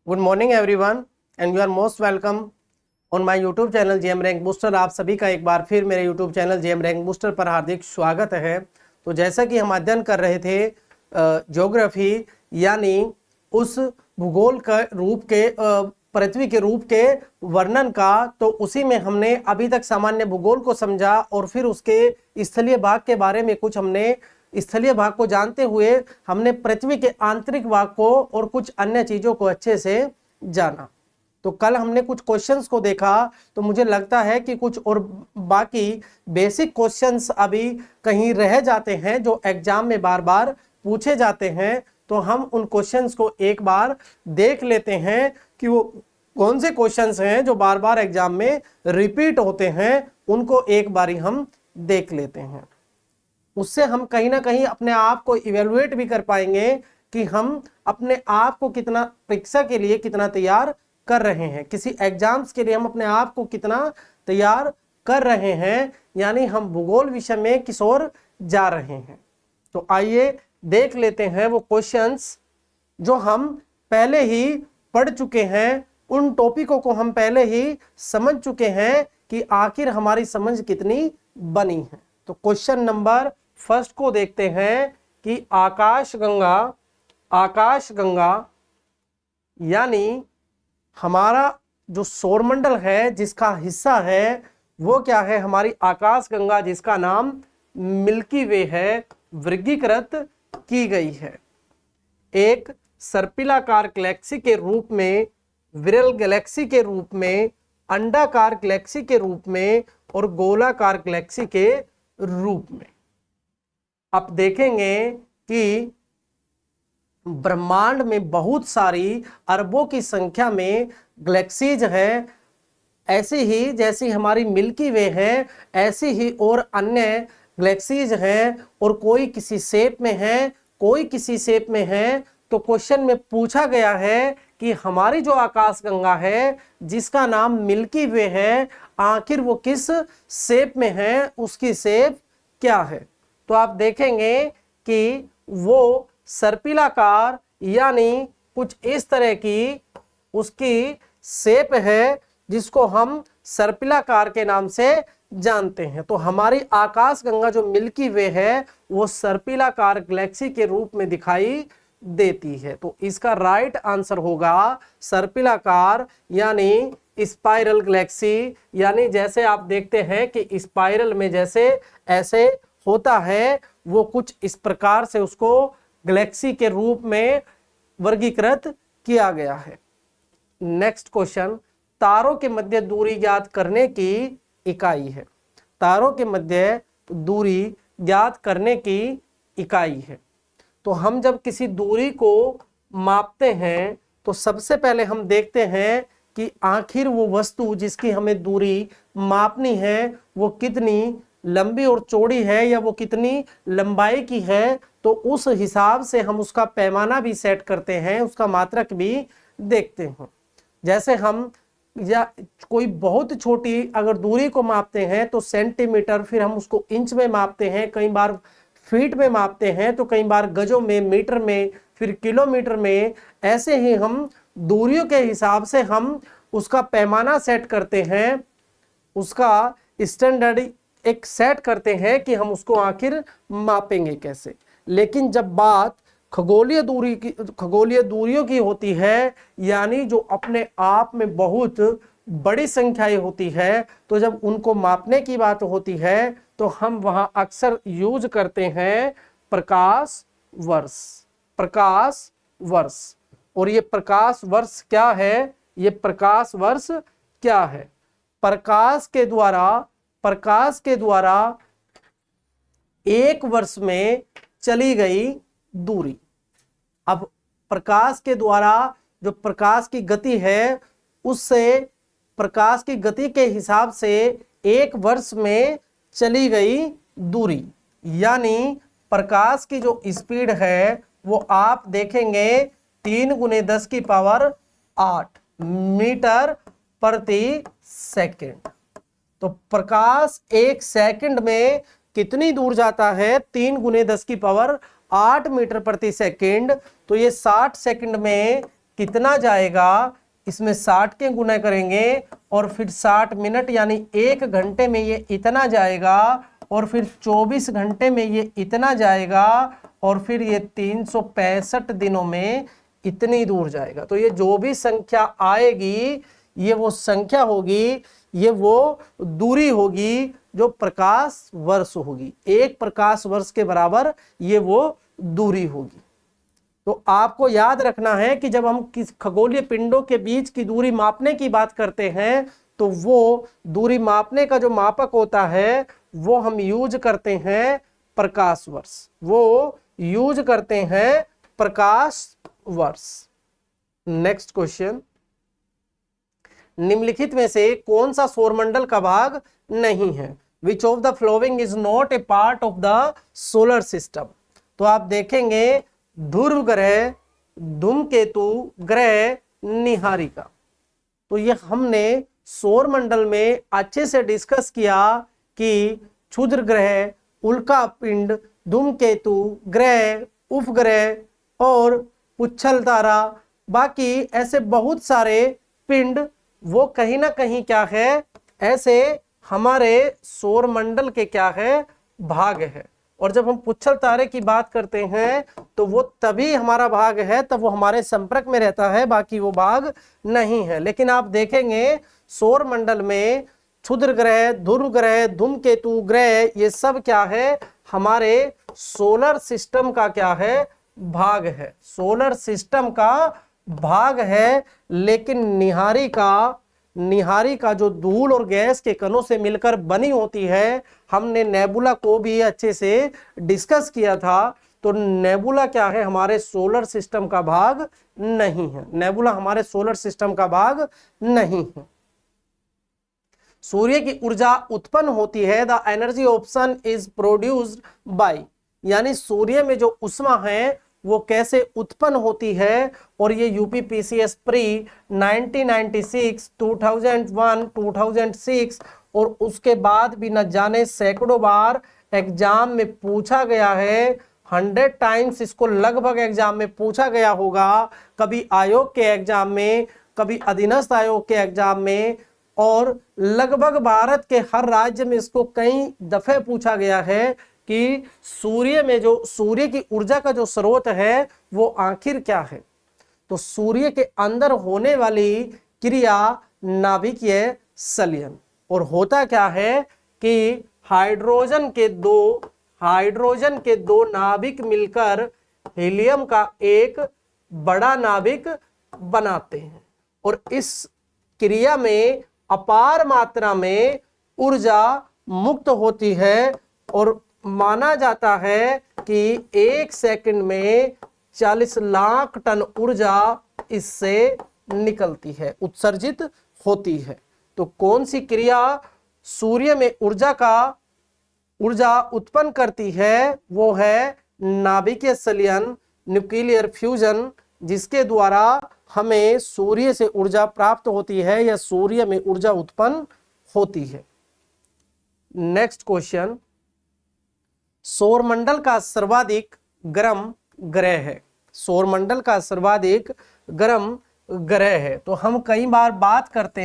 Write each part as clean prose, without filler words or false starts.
Good morning everyone and you are most welcome on my YouTube channel JM rank booster. आप सभी का एक बार फिर मेरे YouTube channel JM rank booster पर हार्दिक स्वागत है। तो जैसा कि हम अध्ययन कर रहे थे ज्योग्राफी यानी उस भूगोल का रूप के पृथ्वी के रूप के वर्णन का, तो उसी में हमने अभी तक सामान्य भूगोल को समझा और फिर उसके स्थलीय भाग के बारे में कुछ हमने स्थलीय भाग को जानते हुए हमने पृथ्वी के आंतरिक भाग को और कुछ अन्य चीजों को अच्छे से जाना। तो कल हमने कुछ क्वेश्चंस को देखा, तो मुझे लगता है कि कुछ और बाकी बेसिक क्वेश्चंस अभी कहीं रह जाते हैं जो एग्जाम में बार बार पूछे जाते हैं। तो हम उन क्वेश्चंस को एक बार देख लेते हैं कि वो कौन से क्वेश्चंस हैं जो बार बार एग्जाम में रिपीट होते हैं, उनको एक बारी हम देख लेते हैं। उससे हम कहीं ना कहीं अपने आप को इवेलुएट भी कर पाएंगे कि हम अपने आप को कितना परीक्षा के लिए कितना तैयार कर रहे हैं, किसी एग्जाम्स के लिए हम अपने आप को कितना तैयार कर रहे हैं, यानी हम भूगोल विषय में किस ओर जा रहे हैं। तो आइए देख लेते हैं वो क्वेश्चंस जो हम पहले ही पढ़ चुके हैं, उन टॉपिकों को हम पहले ही समझ चुके हैं कि आखिर हमारी समझ कितनी बनी है। तो क्वेश्चन नंबर फर्स्ट को देखते हैं कि आकाशगंगा यानी हमारा जो सौरमंडल है जिसका हिस्सा है वो क्या है, हमारी आकाशगंगा जिसका नाम मिल्की वे है, वर्गीकृत की गई है एक सर्पिलाकार गैलेक्सी के रूप में, विरल गैलेक्सी के रूप में, अंडाकार गैलेक्सी के रूप में और गोलाकार गैलेक्सी के रूप में। आप देखेंगे कि ब्रह्मांड में बहुत सारी अरबों की संख्या में गैलेक्सीज है। ऐसे ही जैसी हमारी मिल्की वे है, ऐसी ही और अन्य गैलेक्सीज हैं, और कोई किसी शेप में है, कोई किसी शेप में है। तो क्वेश्चन में पूछा गया है कि हमारी जो आकाशगंगा है जिसका नाम मिल्की वे है, आखिर वो किस शेप में है, उसकी शेप क्या है। तो आप देखेंगे कि वो सर्पिलाकार यानी कुछ इस तरह की उसकी शेप है जिसको हम सर्पिलाकार के नाम से जानते हैं। तो हमारी आकाशगंगा जो मिल्की वे है वो सर्पिलाकार गैलेक्सी के रूप में दिखाई देती है। तो इसका राइट आंसर होगा सर्पिलाकार यानी स्पाइरल गैलेक्सी, यानी जैसे आप देखते हैं कि स्पाइरल में जैसे ऐसे होता है, वो कुछ इस प्रकार से उसको गैलेक्सी के रूप में वर्गीकृत किया गया है। नेक्स्ट क्वेश्चन, तारों के मध्य दूरी ज्ञात करने की इकाई है। तारों के मध्य दूरी ज्ञात करने की इकाई है। तो हम जब किसी दूरी को मापते हैं तो सबसे पहले हम देखते हैं कि आखिर वो वस्तु जिसकी हमें दूरी मापनी है वो कितनी लंबी और चौड़ी है या वो कितनी लंबाई की है। तो उस हिसाब से हम उसका पैमाना भी सेट करते हैं, उसका मात्रक भी देखते हैं। जैसे हम या कोई बहुत छोटी अगर दूरी को मापते हैं तो सेंटीमीटर, फिर हम उसको इंच में मापते हैं, कई बार फीट में मापते हैं, तो कई बार गजों में, मीटर में, फिर किलोमीटर में। ऐसे ही हम दूरियों के हिसाब से हम उसका पैमाना सेट करते हैं, उसका स्टैंडर्ड एक सेट करते हैं कि हम उसको आखिर मापेंगे कैसे। लेकिन जब बात खगोलीय दूरियों की होती है, यानी जो अपने आप में बहुत बड़ी संख्याएं होती है, तो जब उनको मापने की बात होती है तो हम वहां अक्सर यूज करते हैं प्रकाश वर्ष। प्रकाश वर्ष, और ये प्रकाश वर्ष क्या है, ये प्रकाश वर्ष क्या है? प्रकाश के द्वारा एक वर्ष में चली गई दूरी। अब प्रकाश के द्वारा जो प्रकाश की गति है, उससे प्रकाश की गति के हिसाब से एक वर्ष में चली गई दूरी, यानी प्रकाश की जो स्पीड है वो आप देखेंगे 3 × 10⁸ मीटर प्रति सेकंड। तो प्रकाश एक सेकंड में कितनी दूर जाता है? 3 × 10⁸ मीटर प्रति सेकंड। तो ये 60 सेकंड में कितना जाएगा, इसमें 60 के गुना करेंगे और फिर 60 मिनट यानी 1 घंटे में ये इतना जाएगा, और फिर 24 घंटे में ये इतना जाएगा, और फिर ये 365 दिनों में इतनी दूर जाएगा। तो ये जो भी संख्या आएगी ये वो संख्या होगी, ये वो दूरी होगी जो प्रकाश वर्ष होगी। 1 प्रकाश वर्ष के बराबर ये वो दूरी होगी। तो आपको याद रखना है कि जब हम किस खगोलीय पिंडों के बीच की दूरी मापने की बात करते हैं तो वो दूरी मापने का जो मापक होता है वो हम यूज करते हैं प्रकाश वर्ष, वो यूज करते हैं प्रकाश वर्ष। नेक्स्ट क्वेश्चन, निम्नलिखित में से कौन सा सौरमंडल का भाग नहीं है? Which of the following is not a part of the solar system? तो आप देखेंगे ध्रुव ग्रह, धूमकेतु ग्रह, निहारिका। तो ये हमने सौरमंडल में अच्छे से डिस्कस किया कि क्षुद्र ग्रह, उल्का पिंड, धूमकेतु ग्रह, उपग्रह और पुच्छल तारा, बाकी ऐसे बहुत सारे पिंड वो कहीं ना कहीं क्या है, ऐसे हमारे सौरमंडल के क्या है, भाग है। और जब हम पुच्छल तारे की बात करते हैं तो वो तभी हमारा भाग है तब वो हमारे संपर्क में रहता है, बाकी वो भाग नहीं है। लेकिन आप देखेंगे सौरमंडल में क्षुद्र ग्रह, ध्रुव ग्रह, धूमकेतु ग्रह, ये सब क्या है, हमारे सोलर सिस्टम का क्या है, भाग है, सोलर सिस्टम का भाग है। लेकिन निहारिका जो धूल और गैस के कणों से मिलकर बनी होती है, हमने नेबुला को भी अच्छे से डिस्कस किया था। तो नेबुला क्या है, हमारे सोलर सिस्टम का भाग नहीं है, नेबुला हमारे सोलर सिस्टम का भाग नहीं है। सूर्य की ऊर्जा उत्पन्न होती है, the energy of sun is produced by, यानी सूर्य में जो ऊष्मा है वो कैसे उत्पन्न होती है। और ये यूपीपीसीएस प्री 1996, 2001, 2006 और उसके बाद भी न जाने सैकड़ों बार एग्जाम में पूछा गया है, 100 टाइम्स इसको लगभग एग्जाम में पूछा गया होगा, कभी आयोग के एग्जाम में, कभी अधीनस्थ आयोग के एग्जाम में, और लगभग भारत के हर राज्य में इसको कई दफे पूछा गया है कि सूर्य में जो सूर्य की ऊर्जा का जो स्रोत है वो आखिर क्या है। तो सूर्य के अंदर होने वाली क्रिया नाभिकीय संलयन, और होता क्या है कि हाइड्रोजन के दो नाभिक मिलकर हीलियम का एक बड़ा नाभिक बनाते हैं, और इस क्रिया में अपार मात्रा में ऊर्जा मुक्त होती है। और माना जाता है कि 1 सेकंड में 40 लाख टन ऊर्जा इससे निकलती है, उत्सर्जित होती है। तो कौन सी क्रिया सूर्य में ऊर्जा उत्पन्न करती है, वो है नाभिकीय संलयन, न्यूक्लियर फ्यूजन, जिसके द्वारा हमें सूर्य से ऊर्जा प्राप्त होती है या सूर्य में ऊर्जा उत्पन्न होती है। नेक्स्ट क्वेश्चन, सौरमंडल का सर्वाधिक गर्म ग्रह है, सौरमंडल का सर्वाधिक गर्म ग्रह है। तो हम कई बार बात करते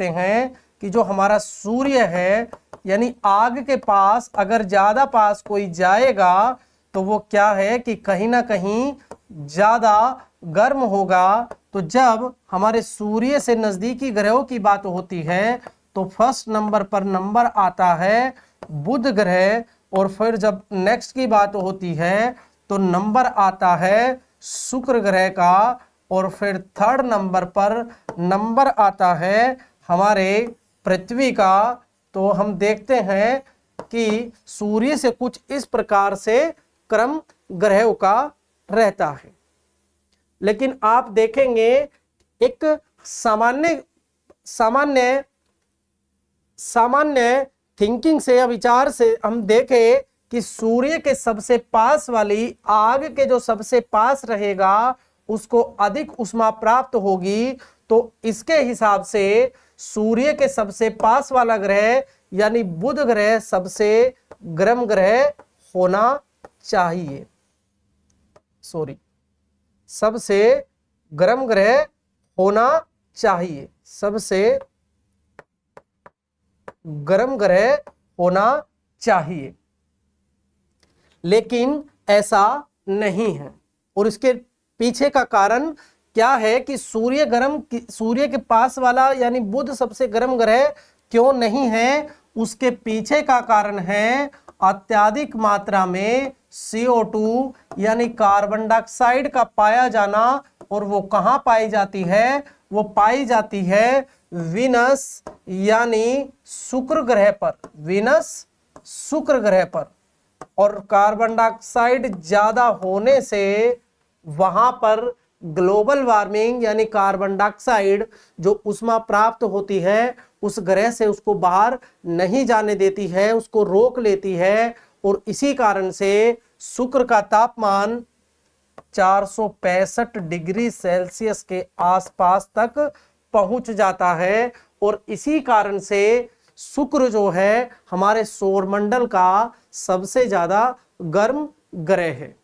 हैं कि जो हमारा सूर्य है, यानी आग के पास अगर ज्यादा पास कोई जाएगा तो वो क्या है कि कहीं ना कहीं ज्यादा गर्म होगा। तो जब हमारे सूर्य से नजदीकी ग्रहों की बात होती है तो फर्स्ट नंबर पर नंबर आता है बुध ग्रह, और फिर जब नेक्स्ट की बात होती है तो नंबर आता है शुक्र ग्रह का, और फिर थर्ड नंबर पर नंबर आता है हमारे पृथ्वी का। तो हम देखते हैं कि सूर्य से कुछ इस प्रकार से क्रम ग्रहों का रहता है। लेकिन आप देखेंगे एक सामान्य थिंकिंग से या विचार से हम देखें कि सूर्य के सबसे पास वाली आग के जो सबसे पास रहेगा उसको अधिक ऊष्मा प्राप्त होगी। तो इसके हिसाब से सूर्य के सबसे पास वाला ग्रह यानी बुध ग्रह सबसे गर्म ग्रह होना चाहिए। सबसे गर्म ग्रह होना चाहिए, सबसे गर्म ग्रह होना चाहिए, लेकिन ऐसा नहीं है। और इसके पीछे का कारण क्या है कि सूर्य के पास वाला यानी बुध सबसे गर्म ग्रह क्यों नहीं है, उसके पीछे का कारण है अत्यधिक मात्रा में CO2 यानी कार्बन डाइऑक्साइड का पाया जाना। और वो कहां पाई जाती है, वो पाई जाती है वीनस यानी शुक्र ग्रह पर, वीनस शुक्र ग्रह पर। और कार्बन डाइऑक्साइड ज्यादा होने से वहां पर ग्लोबल वार्मिंग यानी कार्बन डाइऑक्साइड जो ऊष्मा प्राप्त होती है उस ग्रह से उसको बाहर नहीं जाने देती है, उसको रोक लेती है। और इसी कारण से शुक्र का तापमान 465 डिग्री सेल्सियस के आसपास तक पहुंच जाता है। और इसी कारण से शुक्र जो है हमारे सौरमंडल का सबसे ज्यादा गर्म ग्रह है।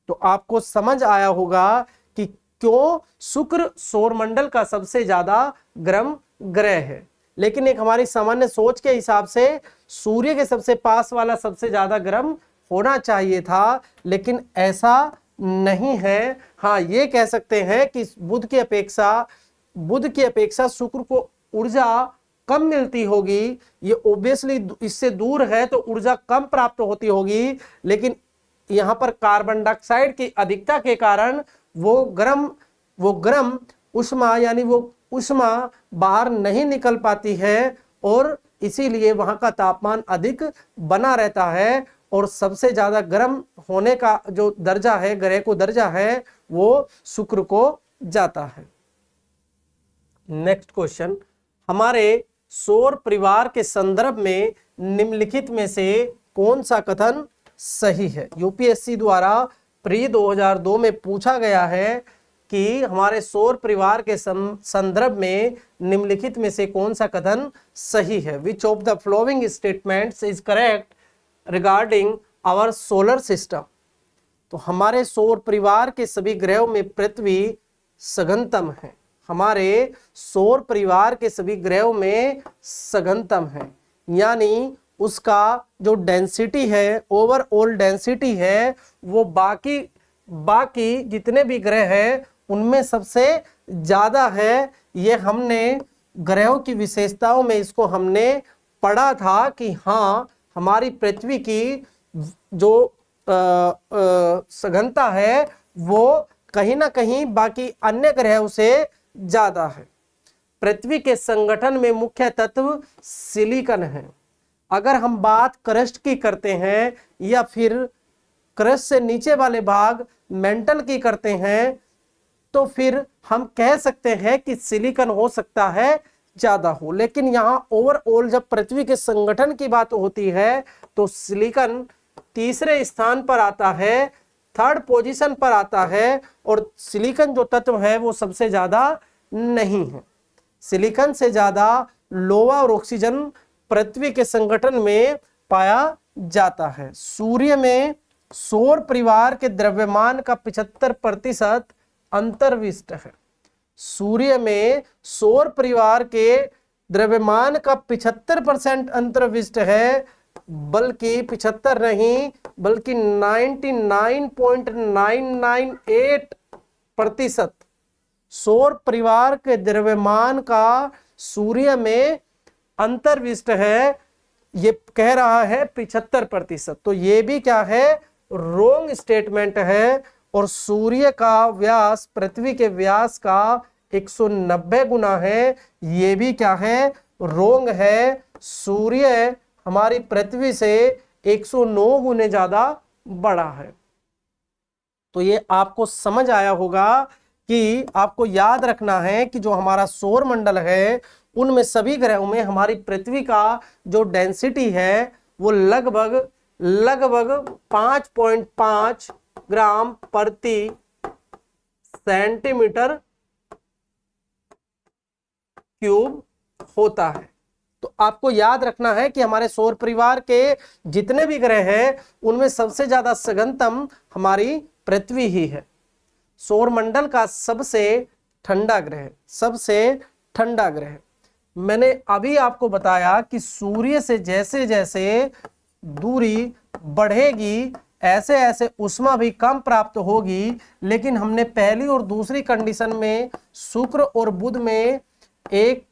तो आपको समझ आया होगा कि क्यों शुक्र सौरमंडल का सबसे ज्यादा गर्म ग्रह है। लेकिन एक हमारी सामान्य सोच के हिसाब से सूर्य के सबसे पास वाला सबसे ज्यादा गर्म होना चाहिए था, लेकिन ऐसा नहीं है। हाँ, ये कह सकते हैं कि बुध की अपेक्षा शुक्र को ऊर्जा कम मिलती होगी, ये ओब्वियसली इससे दूर है तो ऊर्जा कम प्राप्त होती होगी, लेकिन यहाँ पर कार्बन डाइऑक्साइड की अधिकता के कारण वो गर्म ऊष्मा यानी वो ऊष्मा बाहर नहीं निकल पाती है और इसीलिए वहां का तापमान अधिक बना रहता है। और सबसे ज्यादा गर्म होने का जो दर्जा है, ग्रह को दर्जा है, वो शुक्र को जाता है। नेक्स्ट क्वेश्चन, हमारे सौर परिवार के संदर्भ में निम्नलिखित में से कौन सा कथन सही है? यूपीएससी द्वारा प्री 2002 में पूछा गया है कि हमारे सौर परिवार के संदर्भ में निम्नलिखित में से कौन सा कथन सही है? Which of the following statements is correct regarding our solar system? तो हमारे सौर परिवार के सभी ग्रहों में पृथ्वी सघनतम है, हमारे सौर परिवार के सभी ग्रहों में सघनतम है, यानी उसका जो डेंसिटी है, ओवरऑल डेंसिटी है, वो बाकी जितने भी ग्रह हैं उनमें सबसे ज्यादा है। ये हमने ग्रहों की विशेषताओं में इसको हमने पढ़ा था कि हाँ, हमारी पृथ्वी की जो सघनता है वो कहीं ना कहीं बाकी अन्य ग्रहों से ज्यादा है। पृथ्वी के संगठन में मुख्य तत्व सिलिकॉन है। अगर हम बात क्रस्ट की करते हैं या फिर क्रस्ट से नीचे वाले भाग मेंटल की करते हैं, तो फिर हम कह सकते हैं कि सिलिकॉन हो सकता है ज्यादा हो। लेकिन यहाँ ओवरऑल जब पृथ्वी के संगठन की बात होती है तो सिलिकॉन तीसरे स्थान पर आता है, थर्ड पोजीशन पर आता है। और सिलिकॉन जो तत्व है वो सबसे ज्यादा नहीं है। सिलिकॉन से ज्यादा लोहा और ऑक्सीजन पृथ्वी के संगठन में पाया जाता है। सूर्य में सौर परिवार के द्रव्यमान का 75% अंतर्विष्ट है। सूर्य में सौर परिवार के द्रव्यमान का 75% अंतर्विष्ट है, बल्कि 75 नहीं बल्कि 99.998% सौर परिवार के द्रव्यमान का सूर्य में अंतर्विष्ट है। ये कह रहा है 75%, तो ये भी क्या है, रोंग स्टेटमेंट है। और सूर्य का व्यास पृथ्वी के व्यास का 190 गुना है, ये भी क्या है, रोंग है। सूर्य हमारी पृथ्वी से 109 गुने ज्यादा बड़ा है। तो ये आपको समझ आया होगा कि आपको याद रखना है कि जो हमारा सौर मंडल है उनमें सभी ग्रहों में हमारी पृथ्वी का जो डेंसिटी है वो लगभग 5.5 ग्राम प्रति सेंटीमीटर क्यूब होता है। तो आपको याद रखना है कि हमारे सौर परिवार के जितने भी ग्रह हैं उनमें सबसे ज्यादा सघनतम हमारी पृथ्वी ही है। सौरमंडल का सबसे ठंडा ग्रह, सबसे ठंडा ग्रह। मैंने अभी आपको बताया कि सूर्य से जैसे जैसे दूरी बढ़ेगी ऐसे ऐसे उष्मा भी कम प्राप्त होगी, लेकिन हमने पहली और दूसरी कंडीशन में शुक्र और बुध में एक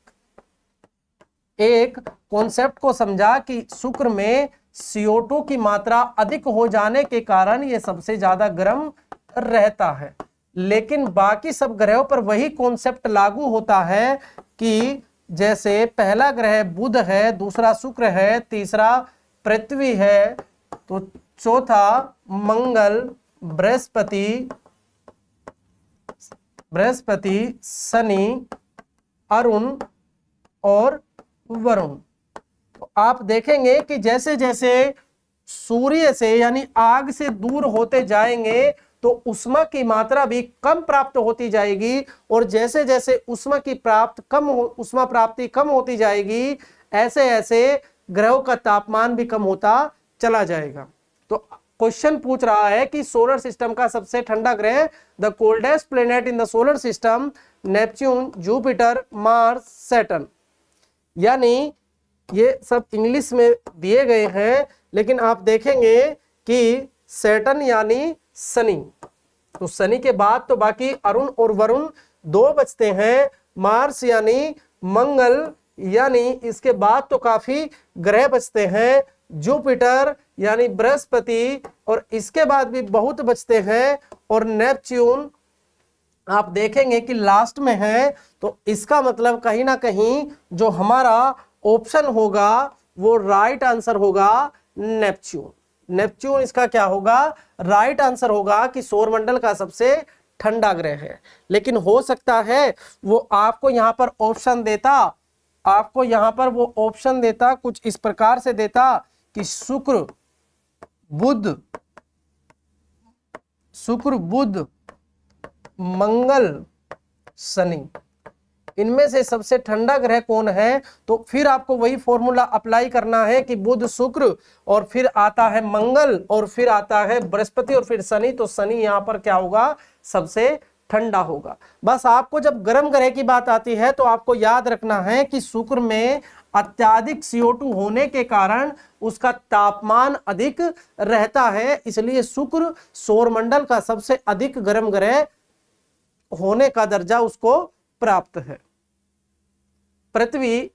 कॉन्सेप्ट को समझा कि शुक्र में CO2 की मात्रा अधिक हो जाने के कारण यह सबसे ज्यादा गर्म रहता है। लेकिन बाकी सब ग्रहों पर वही कॉन्सेप्ट लागू होता है कि जैसे पहला ग्रह बुध है, दूसरा शुक्र है, तीसरा पृथ्वी है, तो चौथा मंगल, बृहस्पति, शनि, अरुण और वरुण। तो आप देखेंगे कि जैसे जैसे सूर्य से यानी आग से दूर होते जाएंगे तो उष्मा की मात्रा भी कम प्राप्त होती जाएगी, और जैसे जैसे उष्मा प्राप्ति कम होती जाएगी ऐसे ऐसे ग्रहों का तापमान भी कम होता चला जाएगा। तो क्वेश्चन पूछ रहा है कि सोलर सिस्टम का सबसे ठंडा ग्रह, the coldest planet in the solar system, Neptune, Jupiter, Mars, Saturn. यानी ये सब इंग्लिश में दिए गए हैं, लेकिन आप देखेंगे कि सैटर्न यानी शनि, तो शनि के बाद तो बाकी अरुण और वरुण दो बचते हैं। मार्स यानी मंगल, यानी इसके बाद तो काफी ग्रह बचते हैं। जुपिटर यानी बृहस्पति, और इसके बाद भी बहुत बचते हैं। और नेपच्यून आप देखेंगे कि लास्ट में है, तो इसका मतलब कहीं ना कहीं जो हमारा ऑप्शन होगा वो राइट आंसर होगा नेपच्यून। नेपच्यून इसका क्या होगा, राइट आंसर होगा कि सौरमंडल का सबसे ठंडा ग्रह है। लेकिन हो सकता है वो आपको यहां पर ऑप्शन देता, कुछ इस प्रकार से देता कि शुक्र बुध मंगल शनि, इनमें से सबसे ठंडा ग्रह कौन है, तो फिर आपको वही फॉर्मूला अप्लाई करना है कि बुध, शुक्र, और फिर आता है मंगल, और फिर आता है बृहस्पति, और फिर शनि। तो शनि यहां पर क्या होगा, सबसे ठंडा होगा। बस आपको जब गर्म ग्रह की बात आती है तो आपको याद रखना है कि शुक्र में अत्यधिक CO2 होने के कारण उसका तापमान अधिक रहता है, इसलिए शुक्र सौरमंडल का सबसे अधिक गर्म ग्रह होने का दर्जा उसको प्राप्त है। पृथ्वी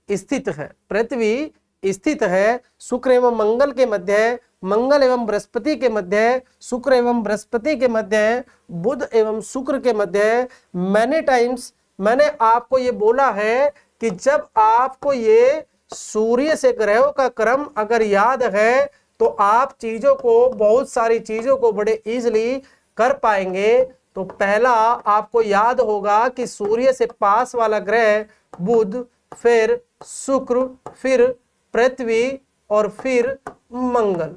स्थित है शुक्र एवं मंगल के मध्य, मंगल एवं बृहस्पति के मध्य, शुक्र एवं बृहस्पति के मध्य, बुध एवं शुक्र के मध्य। मैनी टाइम्स मैंने आपको ये बोला है कि जब आपको ये सूर्य से ग्रहों का क्रम अगर याद है तो आप बहुत सारी चीजों को बड़े इजीली कर पाएंगे। तो पहला आपको याद होगा कि सूर्य से पास वाला ग्रह बुध, फिर शुक्र, फिर पृथ्वी और फिर मंगल।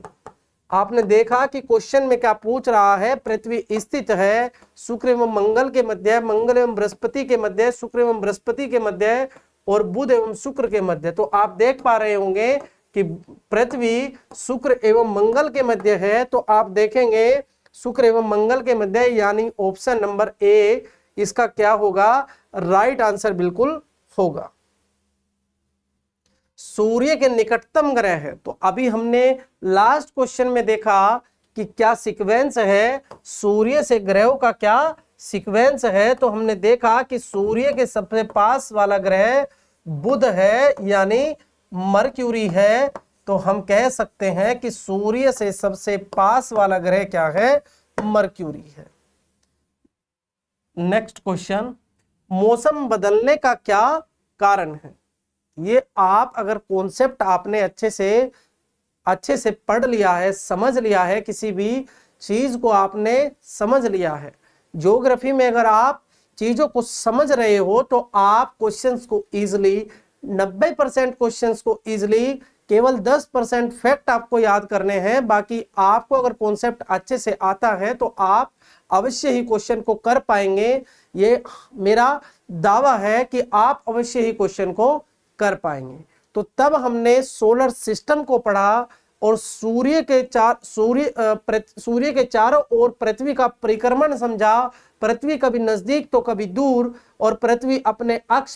आपने देखा कि क्वेश्चन में क्या पूछ रहा है, पृथ्वी स्थित है शुक्र एवं मंगल के मध्य, मंगल एवं बृहस्पति के मध्य, शुक्र एवं बृहस्पति के मध्य, और बुध एवं शुक्र के मध्य। तो आप देख पा रहे होंगे कि पृथ्वी शुक्र एवं मंगल के मध्य है, तो आप देखेंगे शुक्र एवं मंगल के मध्य, यानी ऑप्शन नंबर ए इसका क्या होगा, राइट आंसर बिल्कुल होगा। सूर्य के निकटतम ग्रह है, तो अभी हमने लास्ट क्वेश्चन में देखा कि क्या सीक्वेंस है, सूर्य से ग्रहों का क्या सीक्वेंस है। तो हमने देखा कि सूर्य के सबसे पास वाला ग्रह बुध है, यानी मरक्यूरी है। तो हम कह सकते हैं कि सूर्य से सबसे पास वाला ग्रह क्या है, मरक्यूरी है। नेक्स्ट क्वेश्चन, मौसम बदलने का क्या कारण है। ये आप अगर कॉन्सेप्ट आपने अच्छे से पढ़ लिया है, समझ लिया है, किसी भी चीज को आपने समझ लिया है, ज्योग्राफी में अगर आप चीजों को समझ रहे हो तो आप क्वेश्चंस को इजीली 90% क्वेश्चंस को इजीली, केवल 10% फैक्ट आपको याद करने हैं। बाकी आपको अगर कॉन्सेप्ट अच्छे से आता है तो आप अवश्य ही क्वेश्चन को कर पाएंगे। ये मेरा दावा है कि आप अवश्य ही क्वेश्चन को कर पाएंगे। तो तब हमने सोलर सिस्टम को पढ़ा और सूर्य के चारों ओर पृथ्वी का परिक्रमण समझा। पृथ्वी कभी नजदीक तो कभी दूर, और पृथ्वी अपने अक्ष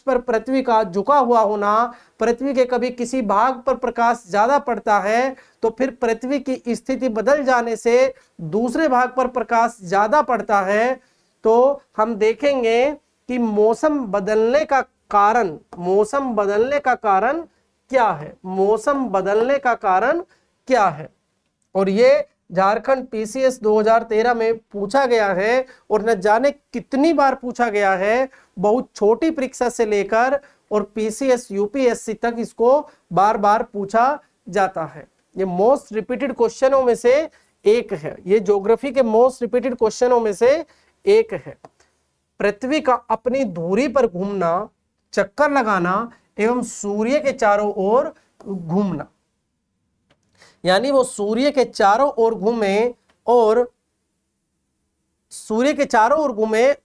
पर पृथ्वी का झुका हुआ होना। पृथ्वी के कभी किसी भाग पर प्रकाश ज्यादा पड़ता है तो फिर पृथ्वी की स्थिति बदल जाने से दूसरे भाग पर प्रकाश ज्यादा पड़ता है। तो हम देखेंगे कि मौसम बदलने का कारण क्या है, मौसम बदलने का कारण क्या है। और ये झारखंड पीसीएस 2013 में पूछा गया है, और न जाने कितनी बार पूछा गया है, बहुत छोटी परीक्षा से लेकर और पीसीएस यूपीएससी तक इसको बार बार पूछा जाता है। ये मोस्ट रिपीटेड क्वेश्चनों में से एक है, ये ज्योग्राफी के मोस्ट रिपीटेड क्वेश्चनों में से एक है। पृथ्वी का अपनी धुरी पर घूमना, चक्कर लगाना एवं सूर्य के चारों ओर घूमना, यानी वो सूर्य के चारों ओर घूमे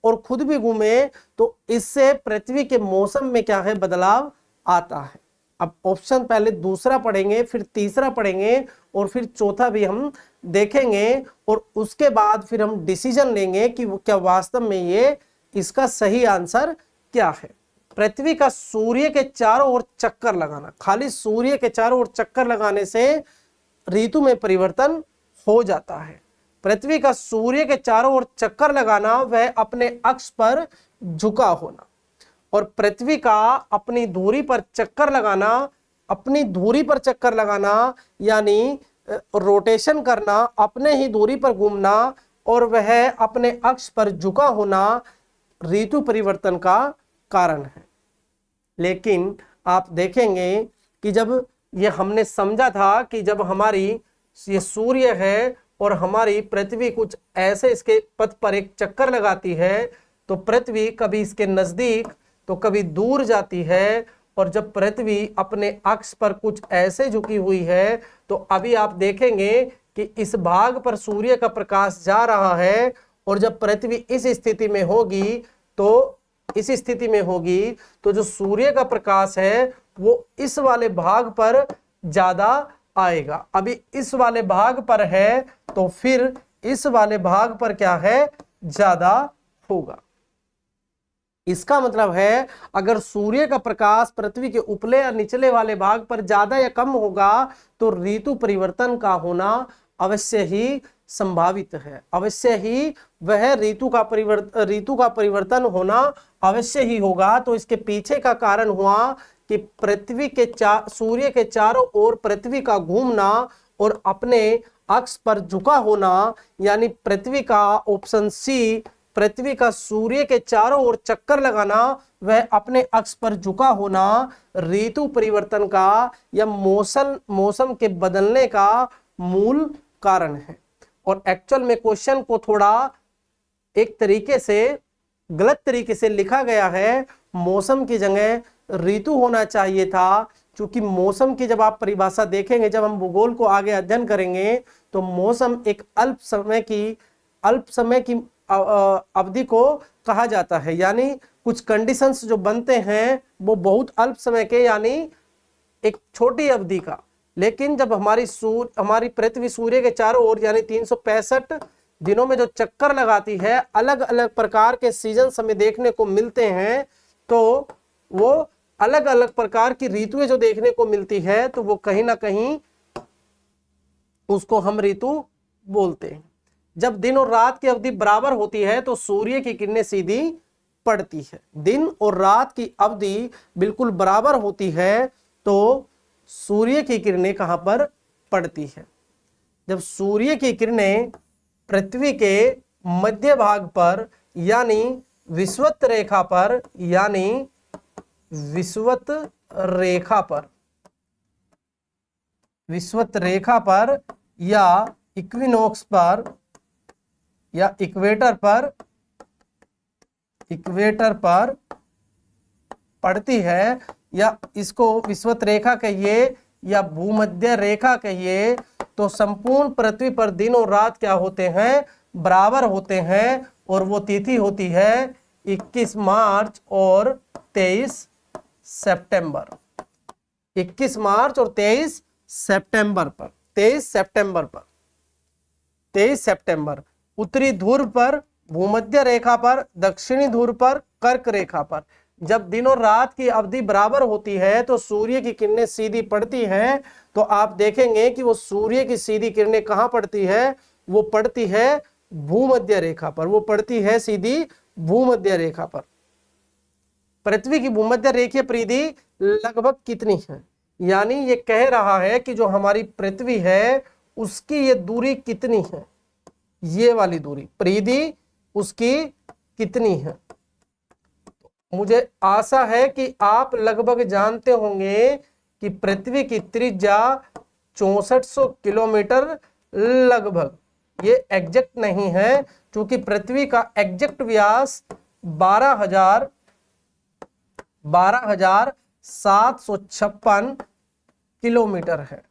और खुद भी घूमे, तो इससे पृथ्वी के मौसम में क्या है, बदलाव आता है। अब ऑप्शन पहले दूसरा पढ़ेंगे, फिर तीसरा पढ़ेंगे और फिर चौथा भी हम देखेंगे, और उसके बाद फिर हम डिसीजन लेंगे कि वो क्या वास्तव में ये इसका सही आंसर क्या है। पृथ्वी का सूर्य के चारों ओर चक्कर लगाना, खाली सूर्य के चारों ओर चक्कर लगाने से ऋतु में परिवर्तन हो जाता है। पृथ्वी का सूर्य के चारों ओर चक्कर लगाना वह अपने अक्ष पर झुका होना, और पृथ्वी का अपनी धुरी पर चक्कर लगाना यानी रोटेशन करना, अपने ही धुरी पर घूमना, और वह अपने अक्ष पर झुका होना ऋतु परिवर्तन का कारण है। लेकिन आप देखेंगे कि जब ये हमने समझा था कि जब हमारी ये सूर्य है और हमारी पृथ्वी कुछ ऐसे इसके पथ पर एक चक्कर लगाती है, तो पृथ्वी कभी इसके नजदीक तो कभी दूर जाती है, और जब पृथ्वी अपने अक्ष पर कुछ ऐसे झुकी हुई है, तो अभी आप देखेंगे कि इस भाग पर सूर्य का प्रकाश जा रहा है, और जब पृथ्वी इस स्थिति में होगी तो जो सूर्य का प्रकाश है वो इस वाले भाग पर ज्यादा आएगा। अभी इस वाले भाग पर है तो फिर इस वाले भाग पर क्या है, ज्यादा होगा। इसका मतलब है अगर सूर्य का प्रकाश पृथ्वी के उपले या निचले वाले भाग पर ज्यादा या कम होगा तो ऋतु परिवर्तन का होना अवश्य ही संभावित है, अवश्य ही वह ऋतु का परिवर्तन होना अवश्य ही होगा। तो इसके पीछे का कारण हुआ कि सूर्य के चारों ओर पृथ्वी का घूमना और अपने अक्ष पर झुका होना, यानी पृथ्वी का ऑप्शन सी, पृथ्वी का सूर्य के चारों ओर चक्कर लगाना वह अपने अक्ष पर झुका होना ऋतु परिवर्तन का या मौसम के बदलने का मूल कारण है। और एक्चुअल में क्वेश्चन को थोड़ा एक तरीके से गलत तरीके से लिखा गया है, मौसम की जगह ऋतु होना चाहिए था, क्योंकि मौसम की जब आप परिभाषा देखेंगे, जब हम भूगोल को आगे अध्ययन करेंगे तो मौसम एक अल्प समय की अवधि को कहा जाता है, यानी कुछ कंडीशंस जो बनते हैं वो बहुत अल्प समय के, यानी एक छोटी अवधि का। लेकिन जब हमारी पृथ्वी सूर्य के चारों ओर यानी 365 दिनों में जो चक्कर लगाती है, अलग अलग प्रकार के सीजन हमें देखने को मिलते हैं, तो वो अलग अलग प्रकार की ऋतुएं जो देखने को मिलती है, तो वो कहीं ना कहीं उसको हम ऋतु बोलते हैं। जब दिन और रात की अवधि बराबर होती है तो सूर्य की किरणें सीधी पड़ती है। दिन और रात की अवधि बिल्कुल बराबर होती है तो सूर्य की किरणें कहां पर पड़ती है? जब सूर्य की किरणें पृथ्वी के मध्य भाग पर यानी विषुवत रेखा पर या इक्विनोक्स पर या इक्वेटर पर पड़ती है, या इसको विषुवत रेखा कहिए या भूमध्य रेखा कहिए, तो संपूर्ण पृथ्वी पर दिन और रात क्या होते हैं? बराबर होते हैं। और वो तिथि होती है 21 मार्च और 23 सितंबर। 21 मार्च और 23 सितंबर पर, 23 सितंबर पर, 23 सितंबर उत्तरी ध्रुव पर, भूमध्य रेखा पर, दक्षिणी ध्रुव पर, कर्क रेखा पर जब दिन और रात की अवधि बराबर होती है तो सूर्य की किरणें सीधी पड़ती हैं। तो आप देखेंगे कि वो सूर्य की सीधी किरणें कहां पड़ती है, वो पड़ती है भूमध्य रेखा पर, वो पड़ती है सीधी भूमध्य रेखा पर। पृथ्वी की भूमध्य रेखीय परिधि लगभग कितनी है, यानी ये कह रहा है कि जो हमारी पृथ्वी है उसकी ये दूरी कितनी है, ये वाली दूरी परिधि उसकी कितनी है। मुझे आशा है कि आप लगभग जानते होंगे कि पृथ्वी की त्रिज्या 6400 किलोमीटर लगभग, ये एग्जैक्ट नहीं है क्योंकि पृथ्वी का एग्जैक्ट व्यास 12,756 किलोमीटर है।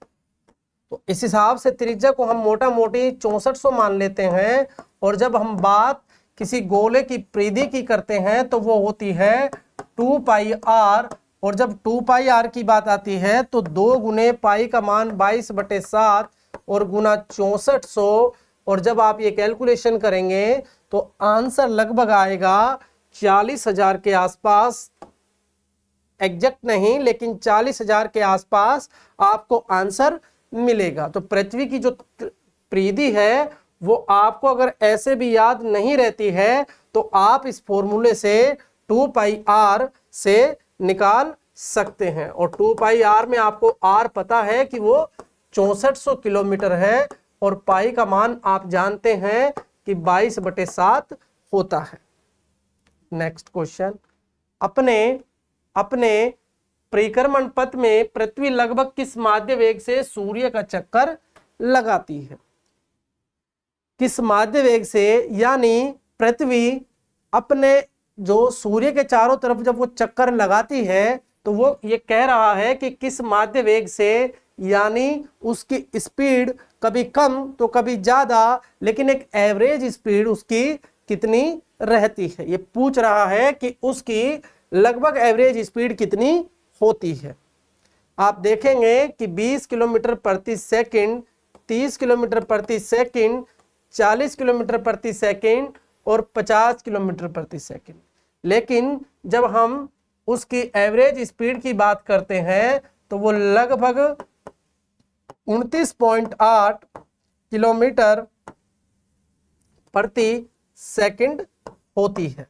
तो इस हिसाब से त्रिज्या को हम मोटा मोटी 6400 मान लेते हैं। और जब हम बात किसी गोले की परिधि की करते हैं तो वो होती है 2 पाई आर, और जब 2 पाई आर की बात आती है तो 2 गुने पाई का मान 22/7 और गुना 6400, और जब आप ये कैलकुलेशन करेंगे तो आंसर लगभग आएगा 40,000 के आसपास, एग्जैक्ट नहीं लेकिन 40,000 के आसपास आपको आंसर मिलेगा। तो पृथ्वी की जो परिधि है वो आपको अगर ऐसे भी याद नहीं रहती है तो आप इस फॉर्मूले से 2 पाई आर से निकाल सकते हैं। और 2 पाई आर में आपको आर पता है कि वो 6400 किलोमीटर है और पाई का मान आप जानते हैं कि 22/7 होता है। नेक्स्ट क्वेश्चन, अपने परिक्रमण पथ में पृथ्वी लगभग किस माध्य वेग से सूर्य का चक्कर लगाती है, किस माध्य वेग से, यानी पृथ्वी अपने जो सूर्य के चारों तरफ जब वो चक्कर लगाती है तो वो ये कह रहा है कि किस माध्य वेग से, यानी उसकी स्पीड कभी कम तो कभी ज्यादा, लेकिन एक एवरेज स्पीड उसकी कितनी रहती है। ये पूछ रहा है कि उसकी लगभग एवरेज स्पीड कितनी होती है। आप देखेंगे कि 20 किलोमीटर प्रति सेकंड, 30 किलोमीटर प्रति सेकंड, 40 किलोमीटर प्रति सेकंड और 50 किलोमीटर प्रति सेकंड। लेकिन जब हम उसकी एवरेज स्पीड की बात करते हैं तो वो लगभग 29.8 किलोमीटर प्रति सेकंड होती है।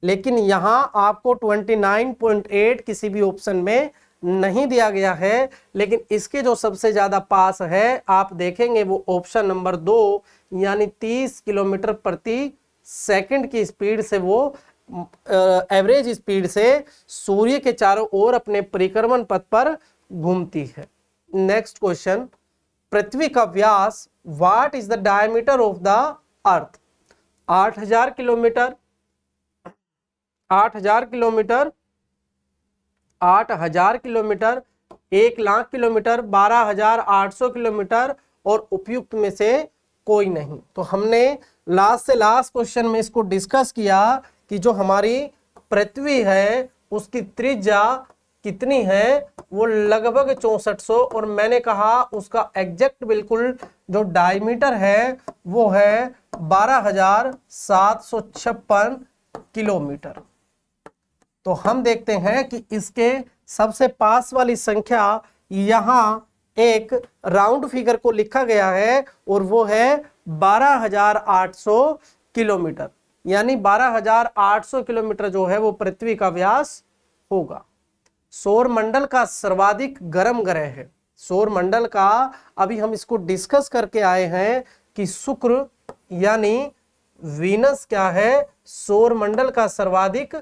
लेकिन यहां आपको 29.8 किसी भी ऑप्शन में नहीं दिया गया है, लेकिन इसके जो सबसे ज्यादा पास है आप देखेंगे वो ऑप्शन नंबर 2, यानी 30 किलोमीटर प्रति सेकंड की स्पीड से वो एवरेज स्पीड से सूर्य के चारों ओर अपने परिक्रमण पथ पर घूमती है। नेक्स्ट क्वेश्चन, पृथ्वी का व्यास, what is the diameter of the earth, 8000 kilometre, 8000 kilometre, 8000 kilometre, 1,00,000 kilometre, 12,800 kilometre और उपयुक्त में से कोई नहीं। तो हमने लास्ट से लास्ट क्वेश्चन में इसको डिस्कस किया कि जो हमारी पृथ्वी है उसकी त्रिज्या कितनी है, वो लगभग 6400, और मैंने कहा उसका एग्जैक्ट बिल्कुल जो डायमीटर है वो है 12,756 किलोमीटर। तो हम देखते हैं कि इसके सबसे पास वाली संख्या यहां एक राउंड फिगर को लिखा गया है और वो है 12,800 किलोमीटर, यानी 12,800 किलोमीटर जो है वो पृथ्वी का व्यास होगा। सौर मंडल का सर्वाधिक गर्म ग्रह है, सौर मंडल का अभी हम इसको डिस्कस करके आए हैं कि शुक्र यानी वीनस क्या है, सौर मंडल का सर्वाधिक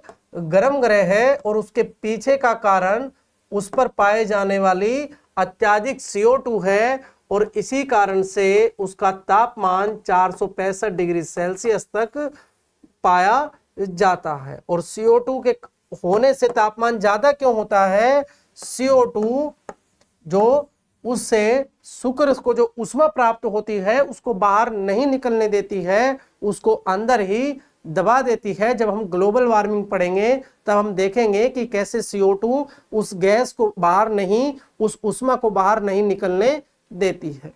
गर्म ग्रह है और उसके पीछे का कारण उस पर पाए जाने वाली अत्यधिक CO2 है और इसी कारण से उसका तापमान 465 डिग्री सेल्सियस तक पाया जाता है। और CO2 के होने से तापमान ज्यादा क्यों होता है, CO2 जो उससे शुक्र को जो ऊष्मा प्राप्त होती है उसको बाहर नहीं निकलने देती है, उसको अंदर ही दबा देती है। जब हम ग्लोबल वार्मिंग पढ़ेंगे तब हम देखेंगे कि कैसे CO2 उस गैस को बाहर नहीं, उस ऊष्मा को बाहर नहीं निकलने देती है।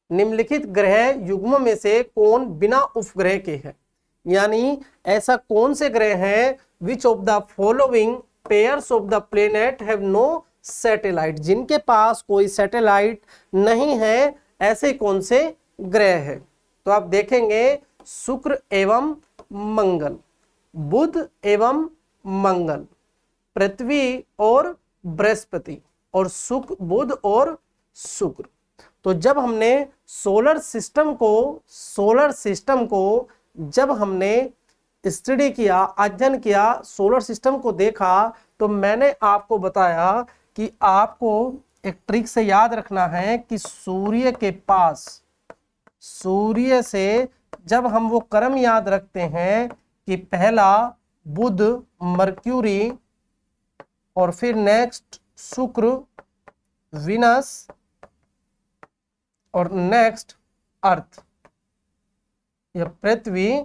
निम्नलिखित ग्रह युग्म में से कौन बिना उपग्रह के है? यानी ऐसा कौन से ग्रह हैं which of the following pairs of the planet have no satellite, जिनके पास कोई सैटेलाइट नहीं है, ऐसे कौन से ग्रह है? तो आप देखेंगे शुक्र एवं मंगल, बुध एवं मंगल, पृथ्वी और बृहस्पति, और शुक्र, बुध और शुक्र। तो जब हमने सोलर सिस्टम को जब हमने स्टडी किया, अध्ययन किया, सोलर सिस्टम को देखा, तो मैंने आपको बताया कि आपको एक ट्रिक से याद रखना है कि सूर्य के पास, सूर्य से जब हम वो क्रम याद रखते हैं कि पहला बुध, मर्क्यूरी, और फिर नेक्स्ट शुक्र, विनस, और नेक्स्ट अर्थ या पृथ्वी,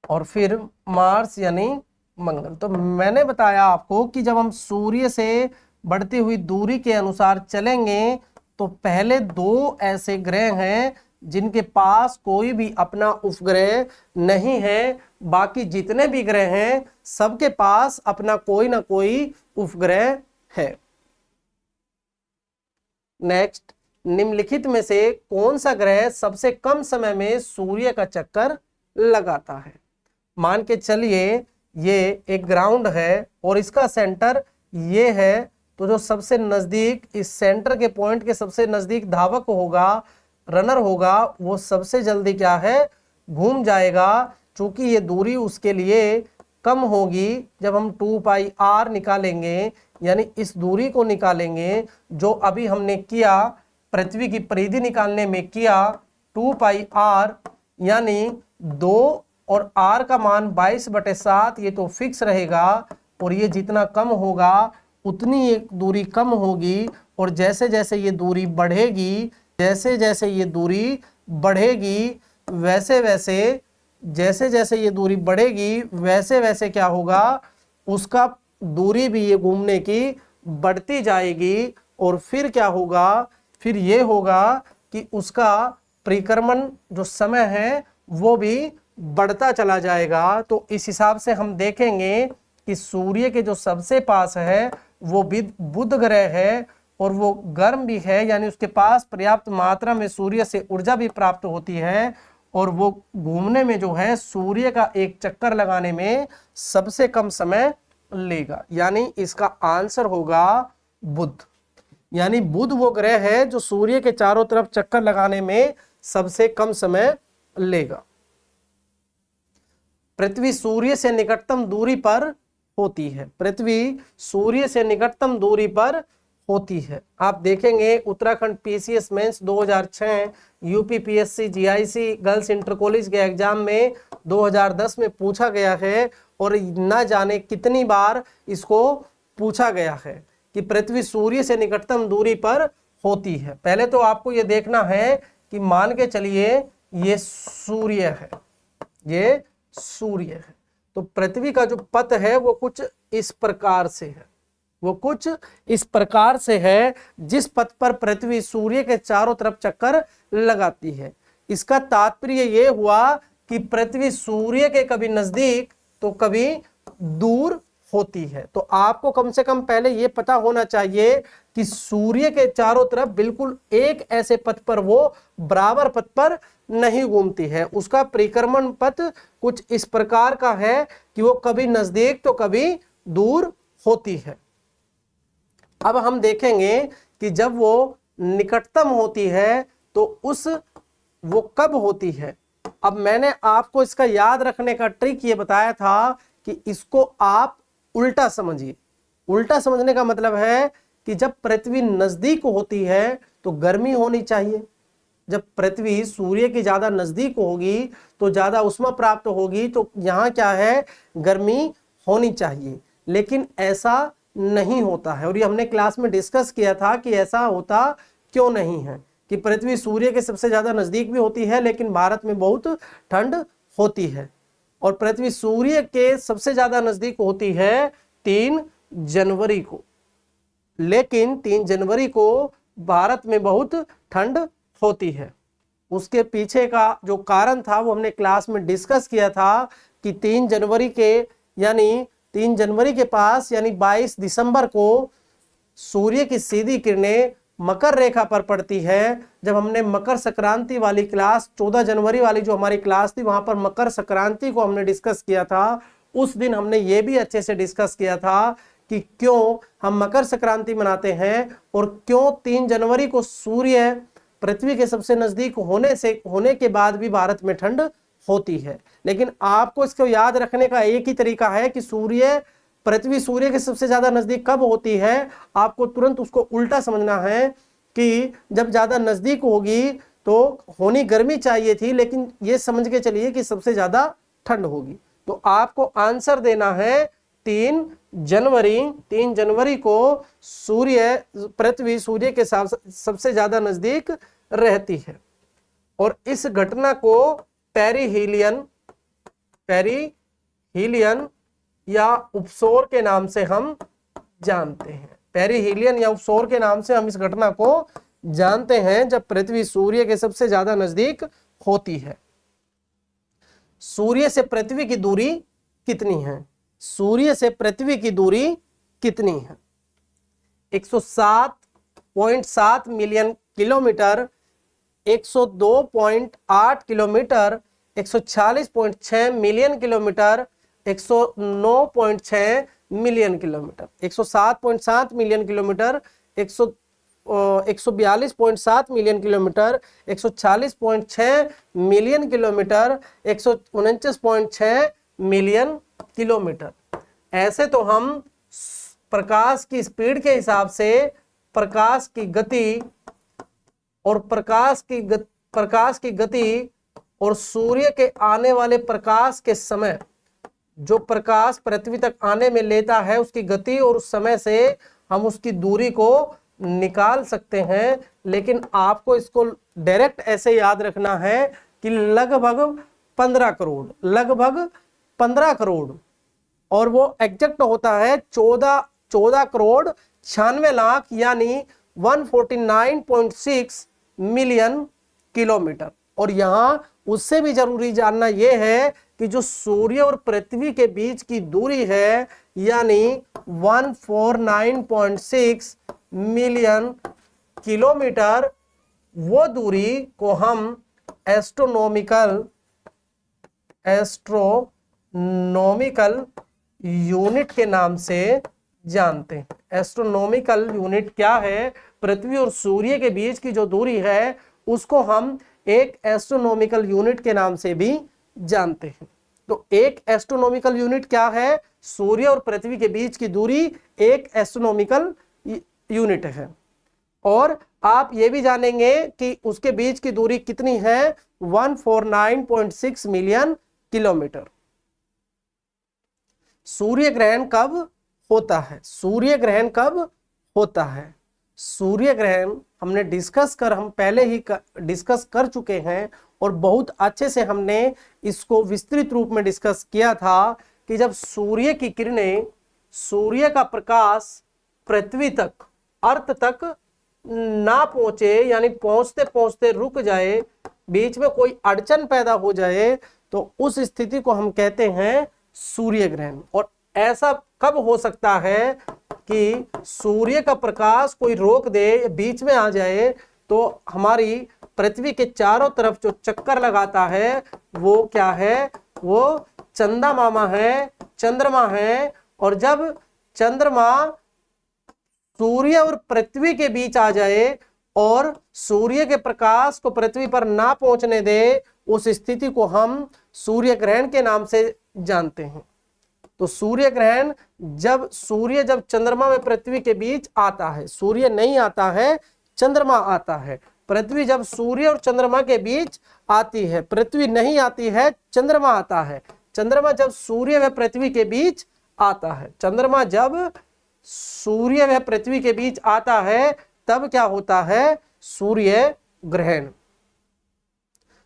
और फिर मार्स यानी मंगल। तो मैंने बताया आपको कि जब हम सूर्य से बढ़ती हुई दूरी के अनुसार चलेंगे तो पहले दो ऐसे ग्रह हैं जिनके पास कोई भी अपना उपग्रह नहीं है, बाकी जितने भी ग्रह हैं सबके पास अपना कोई ना कोई उपग्रह है। नेक्स्ट, निम्नलिखित में से कौन सा ग्रह सबसे कम समय में सूर्य का चक्कर लगाता है? मान के चलिए ये एक ग्राउंड है और इसका सेंटर ये है, तो जो सबसे नजदीक इस सेंटर के पॉइंट के सबसे नजदीक धावक होगा, रनर होगा, वो सबसे जल्दी क्या है, घूम जाएगा। चूंकि ये दूरी उसके लिए कम होगी, जब हम 2πr निकालेंगे यानी इस दूरी को निकालेंगे जो अभी हमने किया, पृथ्वी की परिधि निकालने में किया 2πr, यानी 2 और r का मान 22/7, ये तो फिक्स रहेगा, और ये जितना कम होगा उतनी एक दूरी कम होगी, और जैसे जैसे ये दूरी बढ़ेगी, जैसे जैसे ये दूरी बढ़ेगी, वैसे वैसे जैसे जैसे ये दूरी बढ़ेगी वैसे वैसे क्या होगा, उसका दूरी भी ये घूमने की बढ़ती जाएगी, और फिर क्या होगा, फिर ये होगा कि उसका परिक्रमण जो समय है वो भी बढ़ता चला जाएगा। तो इस हिसाब से हम देखेंगे कि सूर्य के जो सबसे पास है वो बुध ग्रह है, और वो गर्म भी है, यानी उसके पास पर्याप्त मात्रा में सूर्य से ऊर्जा भी प्राप्त होती है, और वो घूमने में जो है सूर्य का एक चक्कर लगाने में सबसे कम समय लेगा, यानी इसका आंसर होगा बुध। यानी बुध वो ग्रह है जो सूर्य के चारों तरफ चक्कर लगाने में सबसे कम समय लेगा। पृथ्वी सूर्य से निकटतम दूरी पर होती है, पृथ्वी सूर्य से निकटतम दूरी पर होती है। आप देखेंगे Uttarakhand PCS mains 2006, UPPSC GIC girls inter college के एग्जाम में 2010 में पूछा गया है, और न जाने कितनी बार इसको पूछा गया है कि पृथ्वी सूर्य से निकटतम दूरी पर होती है। पहले तो आपको ये देखना है कि मान के चलिए ये सूर्य है, ये सूर्य है, तो पृथ्वी का जो पथ है वो कुछ इस प्रकार से है, वो कुछ इस प्रकार से है जिस पथ पर पृथ्वी सूर्य के चारों तरफ चक्कर लगाती है। इसका तात्पर्य ये हुआ कि पृथ्वी सूर्य के कभी नजदीक तो कभी दूर होती है। तो आपको कम से कम पहले ये पता होना चाहिए कि सूर्य के चारों तरफ बिल्कुल एक ऐसे पथ पर, वो बराबर पथ पर नहीं घूमती है, उसका परिक्रमण पथ कुछ इस प्रकार का है कि वो कभी नजदीक तो कभी दूर होती है। अब हम देखेंगे कि जब वो निकटतम होती है तो वो कब होती है। अब मैंने आपको इसका याद रखने का ट्रिक ये बताया था कि इसको आप उल्टा समझिए। उल्टा समझने का मतलब है कि जब पृथ्वी नजदीक होती है तो गर्मी होनी चाहिए, जब पृथ्वी सूर्य की ज्यादा नजदीक होगी तो ज्यादा उष्मा प्राप्त होगी, तो यहाँ क्या है, गर्मी होनी चाहिए। लेकिन ऐसा नहीं होता है, और ये हमने क्लास में डिस्कस किया था कि ऐसा होता क्यों नहीं है, कि पृथ्वी सूर्य के सबसे ज्यादा नजदीक भी होती है, लेकिन भारत में बहुत ठंड होती है। और पृथ्वी सूर्य के सबसे ज्यादा नजदीक होती है 3 जनवरी को, लेकिन 3 जनवरी को भारत में बहुत ठंड होती है। उसके पीछे का जो कारण था वो हमने क्लास में डिस्कस किया था कि 3 जनवरी के यानी 3 जनवरी के पास यानी 22 दिसंबर को सूर्य की सीधी किरणें मकर रेखा पर पड़ती है। जब हमने मकर संक्रांति वाली क्लास 14 जनवरी वाली जो हमारी क्लास थी वहां पर मकर संक्रांति को हमने डिस्कस किया था, उस दिन हमने ये भी अच्छे से डिस्कस किया था कि क्यों हम मकर संक्रांति मनाते हैं और क्यों 3 जनवरी को सूर्य पृथ्वी के सबसे नजदीक होने के बाद भी भारत में ठंड होती है। लेकिन आपको इसको याद रखने का एक ही तरीका है कि पृथ्वी सूर्य के सबसे ज्यादा नजदीक कब होती है। आपको तुरंत उसको उल्टा समझना है कि जब ज्यादा नजदीक होगी तो होनी गर्मी चाहिए थी, लेकिन ये समझ के चलिए कि सबसे ज्यादा ठंड होगी। तो आपको आंसर देना है 3 जनवरी को पृथ्वी सूर्य के सबसे ज्यादा नजदीक रहती है। और इस घटना को पेरिहीलियन या उपसौर के नाम से हम जानते हैं। पेरिहीलियन या उपसौर के नाम से हम इस घटना को जानते हैं जब पृथ्वी सूर्य के सबसे ज्यादा नजदीक होती है। सूर्य से पृथ्वी की दूरी कितनी है? सूर्य से पृथ्वी की दूरी कितनी है? 107.7 million kilometre, 102.8 kilometre, 146.6 million kilometre, 109.6 million kilometre, 107.7 million kilometre, 142.7 million kilometre, 146.6 million kilometre, 149.6 million kilometre. ऐसे तो हम प्रकाश की स्पीड के हिसाब से प्रकाश की गति और सूर्य के आने वाले प्रकाश के समय, जो प्रकाश पृथ्वी तक आने में लेता है उसकी गति और उस समय से हम उसकी दूरी को निकाल सकते हैं। लेकिन आपको इसको डायरेक्ट ऐसे याद रखना है कि लगभग 15 करोड़, और वो एग्जैक्ट होता है 14 करोड़ 96 लाख यानी 149.6 मिलियन किलोमीटर। और यहां उससे भी जरूरी जानना यह है कि जो सूर्य और पृथ्वी के बीच की दूरी है यानी 149.6 मिलियन किलोमीटर, वो दूरी को हम एस्ट्रोनॉमिकल यूनिट के नाम से जानते हैं। एस्ट्रोनॉमिकल यूनिट क्या है? पृथ्वी और सूर्य के बीच की जो दूरी है उसको हम एक एस्ट्रोनॉमिकल यूनिट के नाम से भी जानते हैं। तो एक एस्ट्रोनॉमिकल यूनिट क्या है? सूर्य और पृथ्वी के बीच की दूरी एक एस्ट्रोनॉमिकल यूनिट है। और आप ये भी जानेंगे कि उसके बीच की दूरी कितनी है, 149.6 मिलियन किलोमीटर। सूर्य ग्रहण कब होता है? सूर्य ग्रहण कब होता है? सूर्य ग्रहण हम पहले ही डिस्कस कर चुके हैं और बहुत अच्छे से हमने इसको विस्तृत रूप में डिस्कस किया था कि जब सूर्य की किरणें, सूर्य का प्रकाश पृथ्वी तक, अर्थ तक ना पहुंचे यानी पहुंचते पहुंचते रुक जाए, बीच में कोई अड़चन पैदा हो जाए, तो उस स्थिति को हम कहते हैं सूर्य ग्रहण। और ऐसा कब हो सकता है कि सूर्य का प्रकाश कोई रोक दे, बीच में आ जाए, तो हमारी पृथ्वी के चारों तरफ जो चक्कर लगाता है वो क्या है? वो चंद्रमा है। और जब चंद्रमा सूर्य और पृथ्वी के बीच आ जाए और सूर्य के प्रकाश को पृथ्वी पर ना पहुंचने दे, उस स्थिति को हम सूर्य ग्रहण के नाम से जानते हैं। तो सूर्य ग्रहण जब चंद्रमा में पृथ्वी के बीच आता है, सूर्य नहीं आता है, चंद्रमा आता है। पृथ्वी जब सूर्य और चंद्रमा के बीच आती है, पृथ्वी नहीं आती है, चंद्रमा आता है। चंद्रमा जब सूर्य व पृथ्वी के बीच आता है, चंद्रमा जब सूर्य व पृथ्वी के बीच आता है, तब क्या होता है? सूर्य ग्रहण।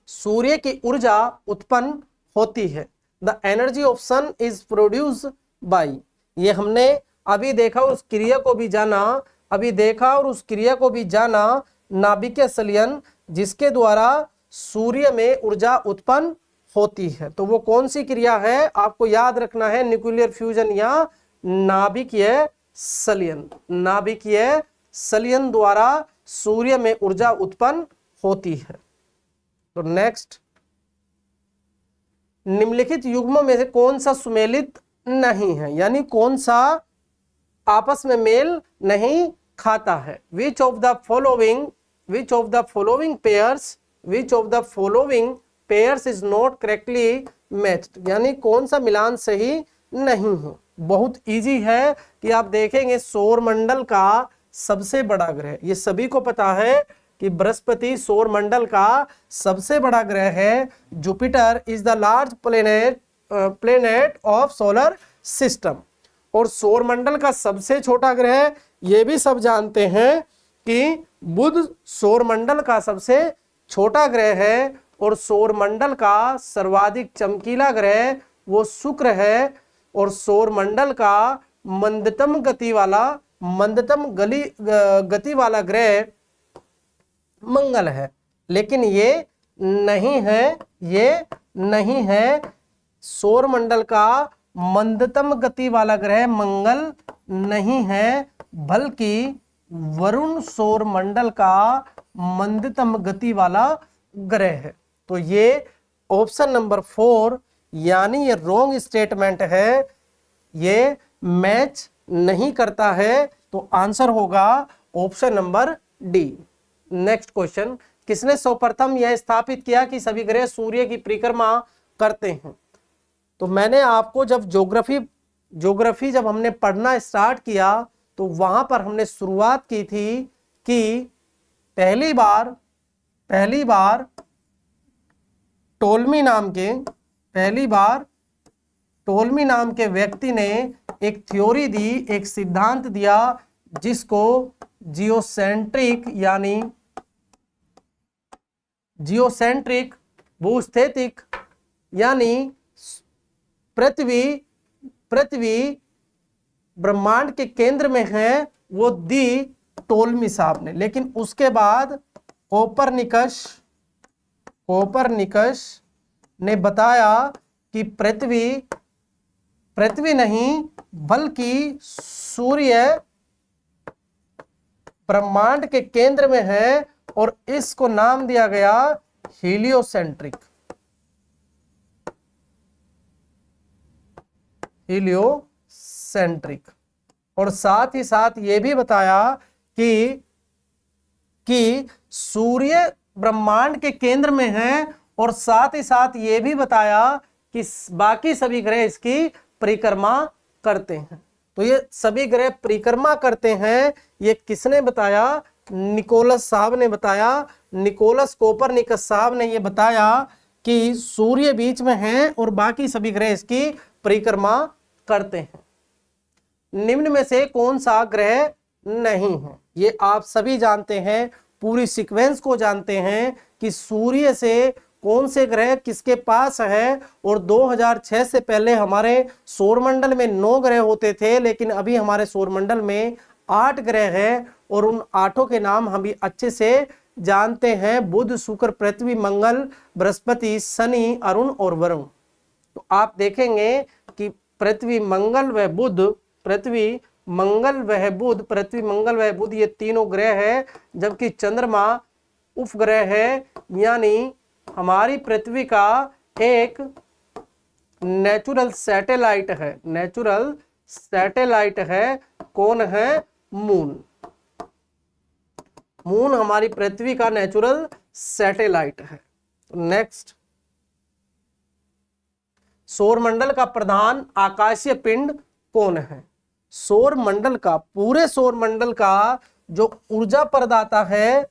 सूर्य की ऊर्जा उत्पन्न होती है। The energy of sun is produce by. ये हमने अभी देखा, उस क्रिया को भी जाना, अभी देखा और उस क्रिया को भी जाना, नाभिकीय संलयन, जिसके द्वारा सूर्य में ऊर्जा उत्पन्न होती है। तो वो कौन सी क्रिया है आपको याद रखना है, न्यूक्लियर फ्यूजन या नाभिकीय संलयन। नाभिकीय संलयन द्वारा सूर्य में ऊर्जा उत्पन्न होती है। तो नेक्स्ट, निम्नलिखित युग्म में से कौन सा सुमेलित नहीं है, यानी कौन सा आपस में मेल नहीं खाता है। Which of the following pairs is not correctly matched, यानी कौन सा मिलान सही नहीं है। बहुत इजी है कि आप देखेंगे सौरमंडल का सबसे बड़ा ग्रह, ये सभी को पता है कि बृहस्पति सौरमंडल का सबसे बड़ा ग्रह है। Jupiter is the large planet of solar system. और सौरमंडल का सबसे छोटा ग्रह, ये भी सब जानते हैं कि बुध सौरमंडल का सबसे छोटा ग्रह है। और सौरमंडल का सर्वाधिक चमकीला ग्रह वो शुक्र है। और सौरमंडल का मंदतम गति वाला ग्रह मंगल है। लेकिन ये नहीं है सौरमंडल का मंदतम गति वाला ग्रह मंगल नहीं है, बल्कि वरुण सौरमंडल का मंदतम गति वाला ग्रह है। तो ये ऑप्शन नंबर 4 यानी ये रॉन्ग स्टेटमेंट है, ये मैच नहीं करता है। तो आंसर होगा option number D. Next question, किसने सर्वप्रथम यह स्थापित किया कि सभी ग्रह सूर्य की परिक्रमा करते हैं। तो मैंने आपको जब ज्योग्राफी जब हमने पढ़ना स्टार्ट किया तो वहां पर हमने शुरुआत की थी कि पहली बार टोल्मी नाम के व्यक्ति ने एक थ्योरी दी, एक सिद्धांत दिया, जिसको जियोसेंट्रिक भूस्थैतिक, यानी पृथ्वी ब्रह्मांड के केंद्र में है, वो दी टोल्मी साहब ने। लेकिन उसके बाद कोपरनिकस ने बताया कि पृथ्वी नहीं बल्कि सूर्य ब्रह्मांड के केंद्र में है, और इसको नाम दिया गया हीलियोसेंट्रिक। और साथ ही साथ ये भी बताया कि सूर्य ब्रह्मांड के केंद्र में है, और साथ ही साथ ये भी बताया कि बाकी सभी ग्रह इसकी परिक्रमा करते हैं। तो ये सभी ग्रह परिक्रमा करते हैं, ये किसने बताया? निकोलस साहब ने बताया। निकोलस कोपरनिकस साहब ने ये बताया कि सूर्य बीच में है और बाकी सभी ग्रह इसकी परिक्रमा करते हैं। निम्न में से कौन सा ग्रह नहीं है? ये आप सभी जानते हैं, पूरी सीक्वेंस को जानते हैं कि सूर्य से कौन से ग्रह किसके पास है। और 2006 से पहले हमारे सौरमंडल में 9 ग्रह होते थे, लेकिन अभी हमारे सौरमंडल में 8 ग्रह हैं, और उन 8 के नाम हम भी अच्छे से जानते हैं: बुध, शुक्र, पृथ्वी, मंगल, बृहस्पति, शनि, अरुण और वरुण। तो आप देखेंगे कि पृथ्वी, मंगल व बुध ये तीनों ग्रह है, जबकि चंद्रमा उपग्रह है, यानी हमारी पृथ्वी का एक नेचुरल सैटेलाइट है। कौन है? मून हमारी पृथ्वी का नेचुरल सैटेलाइट है। नेक्स्ट, सौरमंडल का प्रधान आकाशीय पिंड कौन है? पूरे सौरमंडल का जो ऊर्जा प्रदाता है,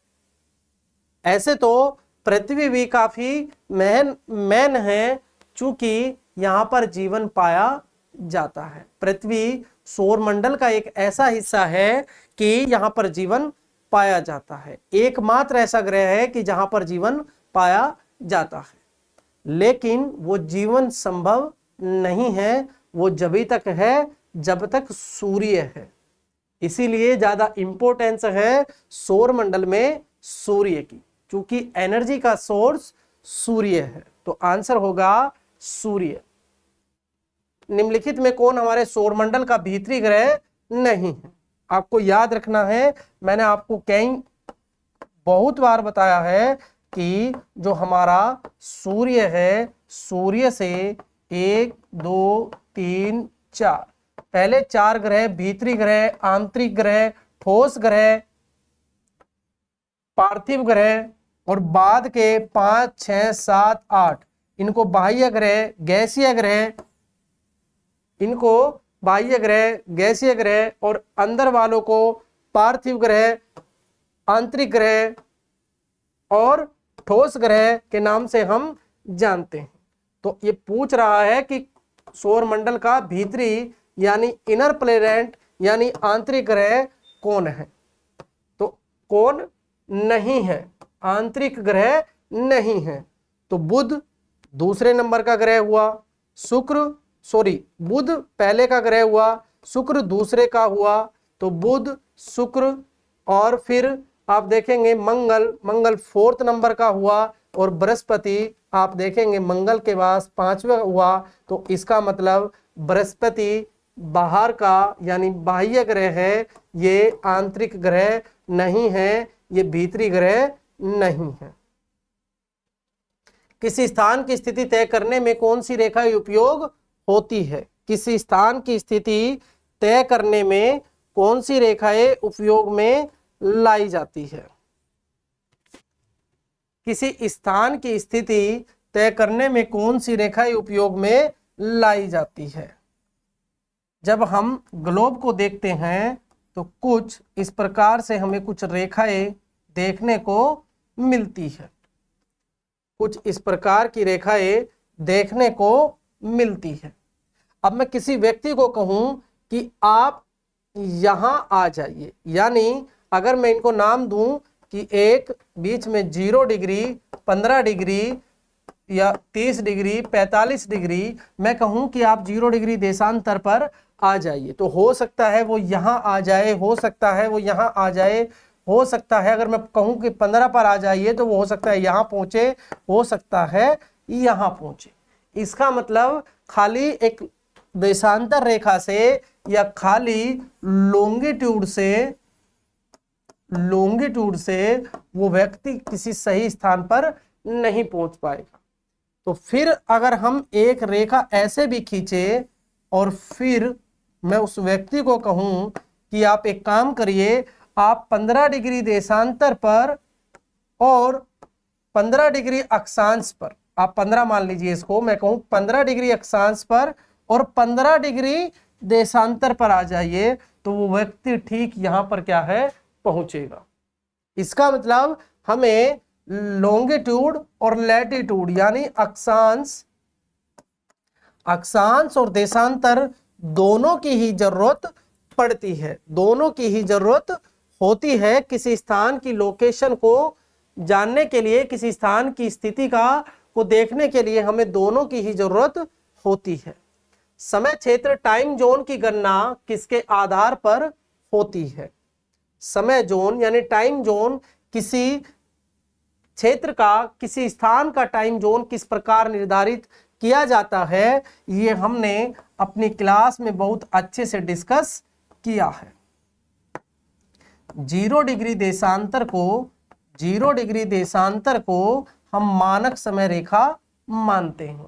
ऐसे तो पृथ्वी भी काफी मैन है, चूंकि यहां पर जीवन पाया जाता है। पृथ्वी सौरमंडल का एक ऐसा हिस्सा है कि यहां पर जीवन पाया जाता है। एकमात्र ऐसा ग्रह है कि जहां पर जीवन पाया जाता है, लेकिन वो जीवन संभव नहीं है, वो जभी तक है जब तक सूर्य है। इसीलिए ज्यादा इंपॉर्टेंस है सौर मंडल में सूर्य की, क्योंकि एनर्जी का सोर्स सूर्य है। तो आंसर होगा सूर्य। निम्नलिखित में कौन हमारे सौर मंडल का भीतरी ग्रह नहीं है? आपको याद रखना है, मैंने आपको कई बहुत बार बताया है कि जो हमारा सूर्य है, सूर्य से 1 2 3 4, पहले 4 ग्रह, भीतरी ग्रह, आंतरिक ग्रह, ठोस ग्रह, पार्थिव ग्रह, और बाद के 5 6 7 8 इनको बाह्य ग्रह, गैसीय ग्रह, इनको बाह्य ग्रह, गैसीय ग्रह, और अंदर वालों को पार्थिव ग्रह, आंतरिक ग्रह और ठोस ग्रह के नाम से हम जानते हैं। तो ये पूछ रहा है कि सौर मंडल का भीतरी यानी इनर प्लैनेट यानी आंतरिक ग्रह कौन है? तो कौन नहीं है? आंतरिक ग्रह नहीं है। तो बुध दूसरे नंबर का ग्रह हुआ, बुध पहले का ग्रह हुआ, शुक्र दूसरे का हुआ, तो बुध, शुक्र, और फिर आप देखेंगे मंगल 4th नंबर का हुआ, और बृहस्पति आप देखेंगे मंगल के बाद 5वां हुआ। तो इसका मतलब बृहस्पति बाहर का यानी बाह्य ग्रह है, ये आंतरिक ग्रह नहीं है, ये भीतरी ग्रह नहीं है। किसी स्थान की स्थिति तय करने में कौन सी रेखा उपयोग होती है? किसी स्थान की स्थिति तय करने में कौन सी रेखाएं उपयोग में लाई जाती है? किसी स्थान की स्थिति तय करने में कौन सी रेखाएं उपयोग में लाई जाती है? जब हम ग्लोब को देखते हैं तो कुछ इस प्रकार से हमें कुछ रेखाएं देखने को मिलती है, कुछ इस प्रकार की रेखाएं देखने को मिलती है। अब मैं किसी व्यक्ति को कहूं कि आप यहां आ जाइए, यानी अगर मैं इनको नाम दूं कि एक बीच में 0 डिग्री, 15 डिग्री या 30 डिग्री, 45 डिग्री, मैं कहूं कि आप 0 डिग्री देशांतर पर आ जाइए, तो हो सकता है वो यहां आ जाए, हो सकता है वो यहां आ जाए, हो सकता है अगर मैं कहूं कि 15 पर आ जाइए तो वो हो सकता है यहां पहुंचे, हो सकता है यहां पहुंचे। इसका मतलब खाली एक देशांतर रेखा से या खाली लॉन्गिट्यूड से वो व्यक्ति किसी सही स्थान पर नहीं पहुंच पाएगा। तो फिर अगर हम एक रेखा ऐसे भी खींचे और फिर मैं उस व्यक्ति को कहूं कि आप एक काम करिए, आप 15 डिग्री देशांतर पर और 15 डिग्री अक्षांश पर, आप 15 मान लीजिए इसको, मैं कहूं 15 डिग्री अक्षांश पर और 15 डिग्री देशांतर पर आ जाइए, तो वो व्यक्ति ठीक यहां पर क्या है, पहुंचेगा। इसका मतलब हमें लॉन्गिट्यूड और लैटिट्यूड यानी अक्षांश और देशांतर दोनों की ही जरूरत पड़ती है, दोनों की ही जरूरत होती है। किसी स्थान की लोकेशन को जानने के लिए, किसी स्थान की स्थिति को देखने के लिए हमें दोनों की ही जरूरत होती है। समय क्षेत्र टाइम जोन की गणना किसके आधार पर होती है? समय जोन यानी टाइम जोन, किसी क्षेत्र का, किसी स्थान का टाइम जोन किस प्रकार निर्धारित किया जाता है, ये हमने अपनी क्लास में बहुत अच्छे से डिस्कस किया है। 0 डिग्री देशांतर को हम मानक समय रेखा मानते हैं।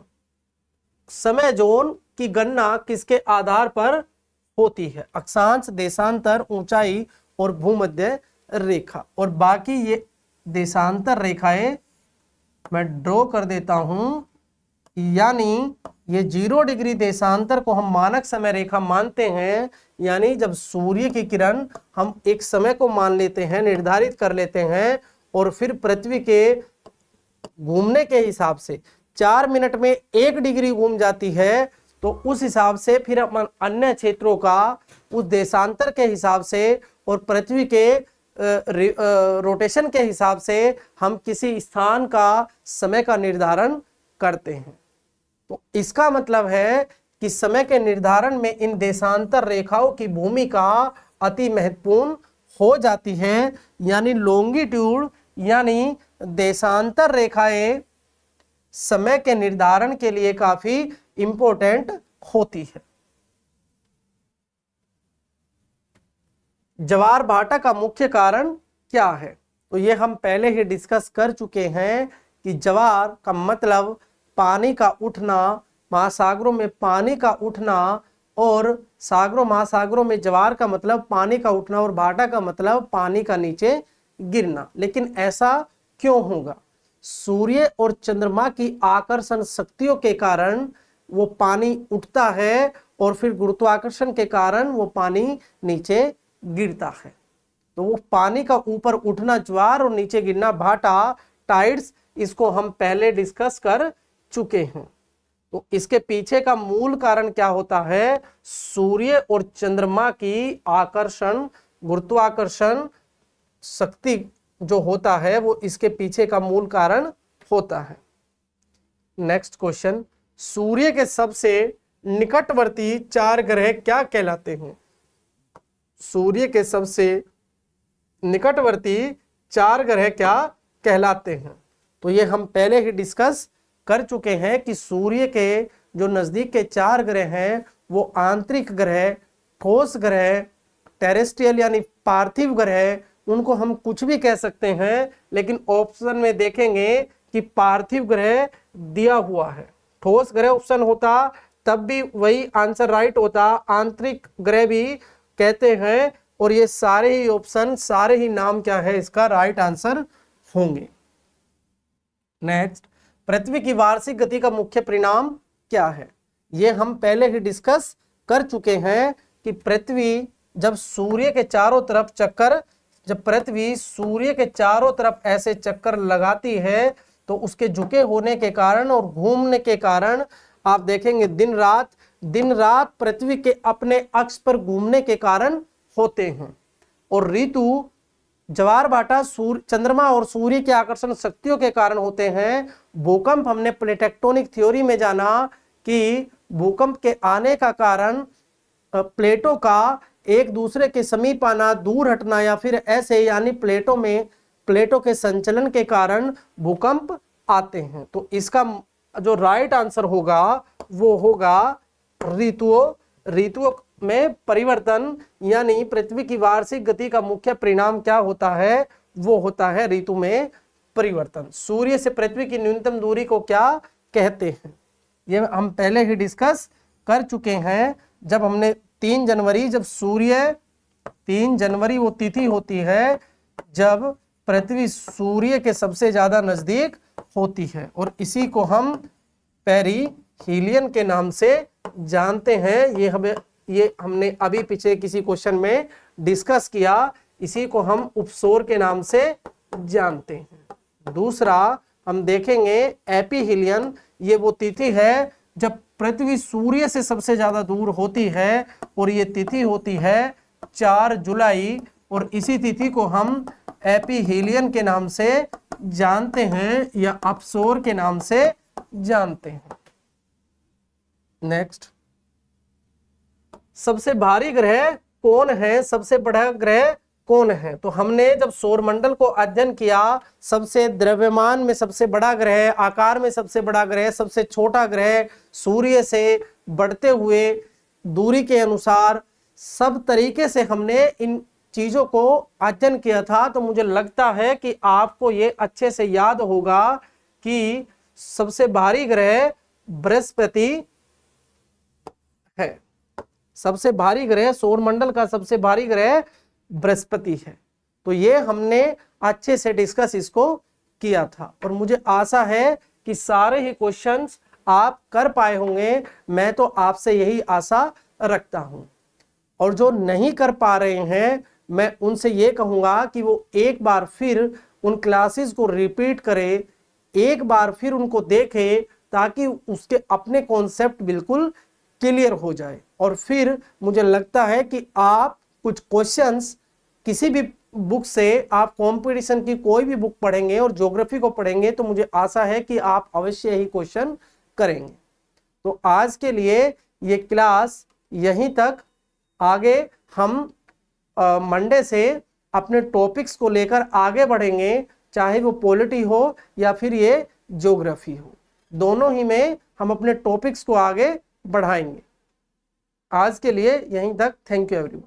समय जोन की गणना किसके आधार पर होती है? अक्षांश, देशांतर, ऊंचाई और भूमध्य रेखा। और बाकी ये देशांतर रेखाएं मैं ड्रॉ कर देता हूं, यानी ये 0 डिग्री देशांतर को हम मानक समय रेखा मानते हैं, यानी जब सूर्य की किरण हम एक समय को मान लेते हैं, निर्धारित कर लेते हैं, और फिर पृथ्वी के घूमने के हिसाब से 4 मिनट में 1 डिग्री घूम जाती है, तो उस हिसाब से फिर हम अन्य क्षेत्रों का उस देशांतर के हिसाब से और पृथ्वी के रोटेशन के हिसाब से हम किसी स्थान का समय का निर्धारण करते हैं। तो इसका मतलब है कि समय के निर्धारण में इन देशांतर रेखाओं की भूमिका अति महत्वपूर्ण हो जाती है, यानी लॉन्गिट्यूड यानी देशांतर रेखाएं समय के निर्धारण के लिए काफी इंपॉर्टेंट होती है। ज्वार भाटा का मुख्य कारण क्या है? तो ये हम पहले ही डिस्कस कर चुके हैं कि ज्वार का मतलब पानी का उठना, महासागरों में पानी का उठना, और सागरों महासागरों में ज्वार का मतलब पानी का उठना और भाटा का मतलब पानी का नीचे गिरना। लेकिन ऐसा क्यों होगा? सूर्य और चंद्रमा की आकर्षण शक्तियों के कारण वो पानी उठता है और फिर गुरुत्वाकर्षण के कारण वो पानी नीचे गिरता है। तो वो पानी का ऊपर उठना ज्वार और नीचे गिरना भाटा, टाइड्स, इसको हम पहले डिस्कस कर चुके हैं। तो इसके पीछे का मूल कारण क्या होता है? सूर्य और चंद्रमा की आकर्षण, गुरुत्वाकर्षण शक्ति जो होता है वो इसके पीछे का मूल कारण होता है। नेक्स्ट क्वेश्चन, सूर्य के सबसे निकटवर्ती 4 ग्रह क्या कहलाते हैं? सूर्य के सबसे निकटवर्ती 4 ग्रह क्या कहलाते हैं? तो ये हम पहले ही डिस्कस कर चुके हैं कि सूर्य के जो नजदीक के 4 ग्रह हैं वो आंतरिक ग्रह, ठोस ग्रह, टेरेस्ट्रियल यानी पार्थिव ग्रह, उनको हम कुछ भी कह सकते हैं, लेकिन ऑप्शन में देखेंगे कि पार्थिव ग्रह दिया हुआ है। ठोस ग्रह ऑप्शन होता तब भी वही आंसर राइट होता, आंतरिक ग्रह भी कहते हैं, और ये सारे ही ऑप्शन, सारे ही नाम क्या है इसका राइट आंसर होंगे। नेक्स्ट, पृथ्वी की वार्षिक गति का मुख्य परिणाम क्या है? ये हम पहले ही डिस्कस कर चुके हैं कि पृथ्वी जब सूर्य के चारों तरफ चक्कर, जब पृथ्वी सूर्य के चारों तरफ ऐसे चक्कर लगाती है तो उसके झुके होने के कारण और घूमने के कारण आप देखेंगे दिन रात पृथ्वी के अपने अक्ष पर घूमने के कारण होते हैं। और ऋतु ज्वार भाटा चंद्रमा और सूर्य के आकर्षण शक्तियों के कारण होते हैं। भूकंप हमने प्लेटेक्टोनिक थ्योरी में जाना कि भूकंप के आने का कारण प्लेटों का एक दूसरे के समीप आना, दूर हटना, या फिर ऐसे यानी प्लेटों के संचलन के कारण भूकंप आते हैं। तो इसका जो राइट आंसर होगा वो होगा ऋतुओं में परिवर्तन, यानी पृथ्वी की वार्षिक गति का मुख्य परिणाम क्या होता है? वो होता है ऋतु में परिवर्तन। सूर्य से पृथ्वी की न्यूनतम दूरी को क्या कहते हैं? ये हम पहले ही डिस्कस कर चुके हैं। जब हमने 3 जनवरी, जब सूर्य 3 जनवरी वो तिथि होती है जब पृथ्वी सूर्य के सबसे ज्यादा नजदीक होती है, और इसी को हम पेरिहीलियन के नाम से जानते हैं। ये हमने अभी पीछे किसी क्वेश्चन में डिस्कस किया। इसी को हम उपसौर के नाम से जानते हैं। दूसरा हम देखेंगे एपीहीलियन, ये वो तिथि है जब पृथ्वी सूर्य से सबसे ज्यादा दूर होती है, और ये तिथि होती है 4 जुलाई, और इसी तिथि को हम एपीहीलियन के नाम से जानते हैं या अपसौर के नाम से जानते हैं। नेक्स्ट, सबसे भारी ग्रह कौन है? सबसे बड़ा ग्रह कौन है? तो हमने जब सौरमंडल को अध्ययन किया, सबसे द्रव्यमान में सबसे बड़ा ग्रह, आकार में सबसे बड़ा ग्रह, सबसे छोटा ग्रह, सूर्य से बढ़ते हुए दूरी के अनुसार, सब तरीके से हमने इन चीजों को अध्ययन किया था। तो मुझे लगता है कि आपको ये अच्छे से याद होगा कि सबसे भारी ग्रह बृहस्पति है। सबसे भारी ग्रह, सौरमंडल का सबसे भारी ग्रह बृहस्पति है। तो ये हमने अच्छे से डिस्कस इसको किया था, और मुझे आशा है कि सारे ही क्वेश्चंस आप कर पाए होंगे। मैं तो आपसे यही आशा रखता हूं, और जो नहीं कर पा रहे हैं मैं उनसे ये कहूंगा कि वो एक बार फिर उन क्लासेस को रिपीट करें, एक बार फिर उनको देखें, ताकि उसके अपने कॉन्सेप्ट बिल्कुल क्लियर हो जाए। और फिर मुझे लगता है कि आप कुछ क्वेश्चंस किसी भी बुक से आप कंपटीशन की कोई भी बुक पढ़ेंगे और ज्योग्राफी को पढ़ेंगे तो मुझे आशा है कि आप अवश्य ही क्वेश्चन करेंगे। तो आज के लिए ये क्लास यहीं तक। आगे हम मंडे से अपने टॉपिक्स को लेकर आगे बढ़ेंगे, चाहे वो पॉलिटी हो या फिर ये ज्योग्राफी हो, दोनों ही में हम अपने टॉपिक्स को आगे बढ़ाएंगे। आज के लिए यहीं तक। Thank you everyone.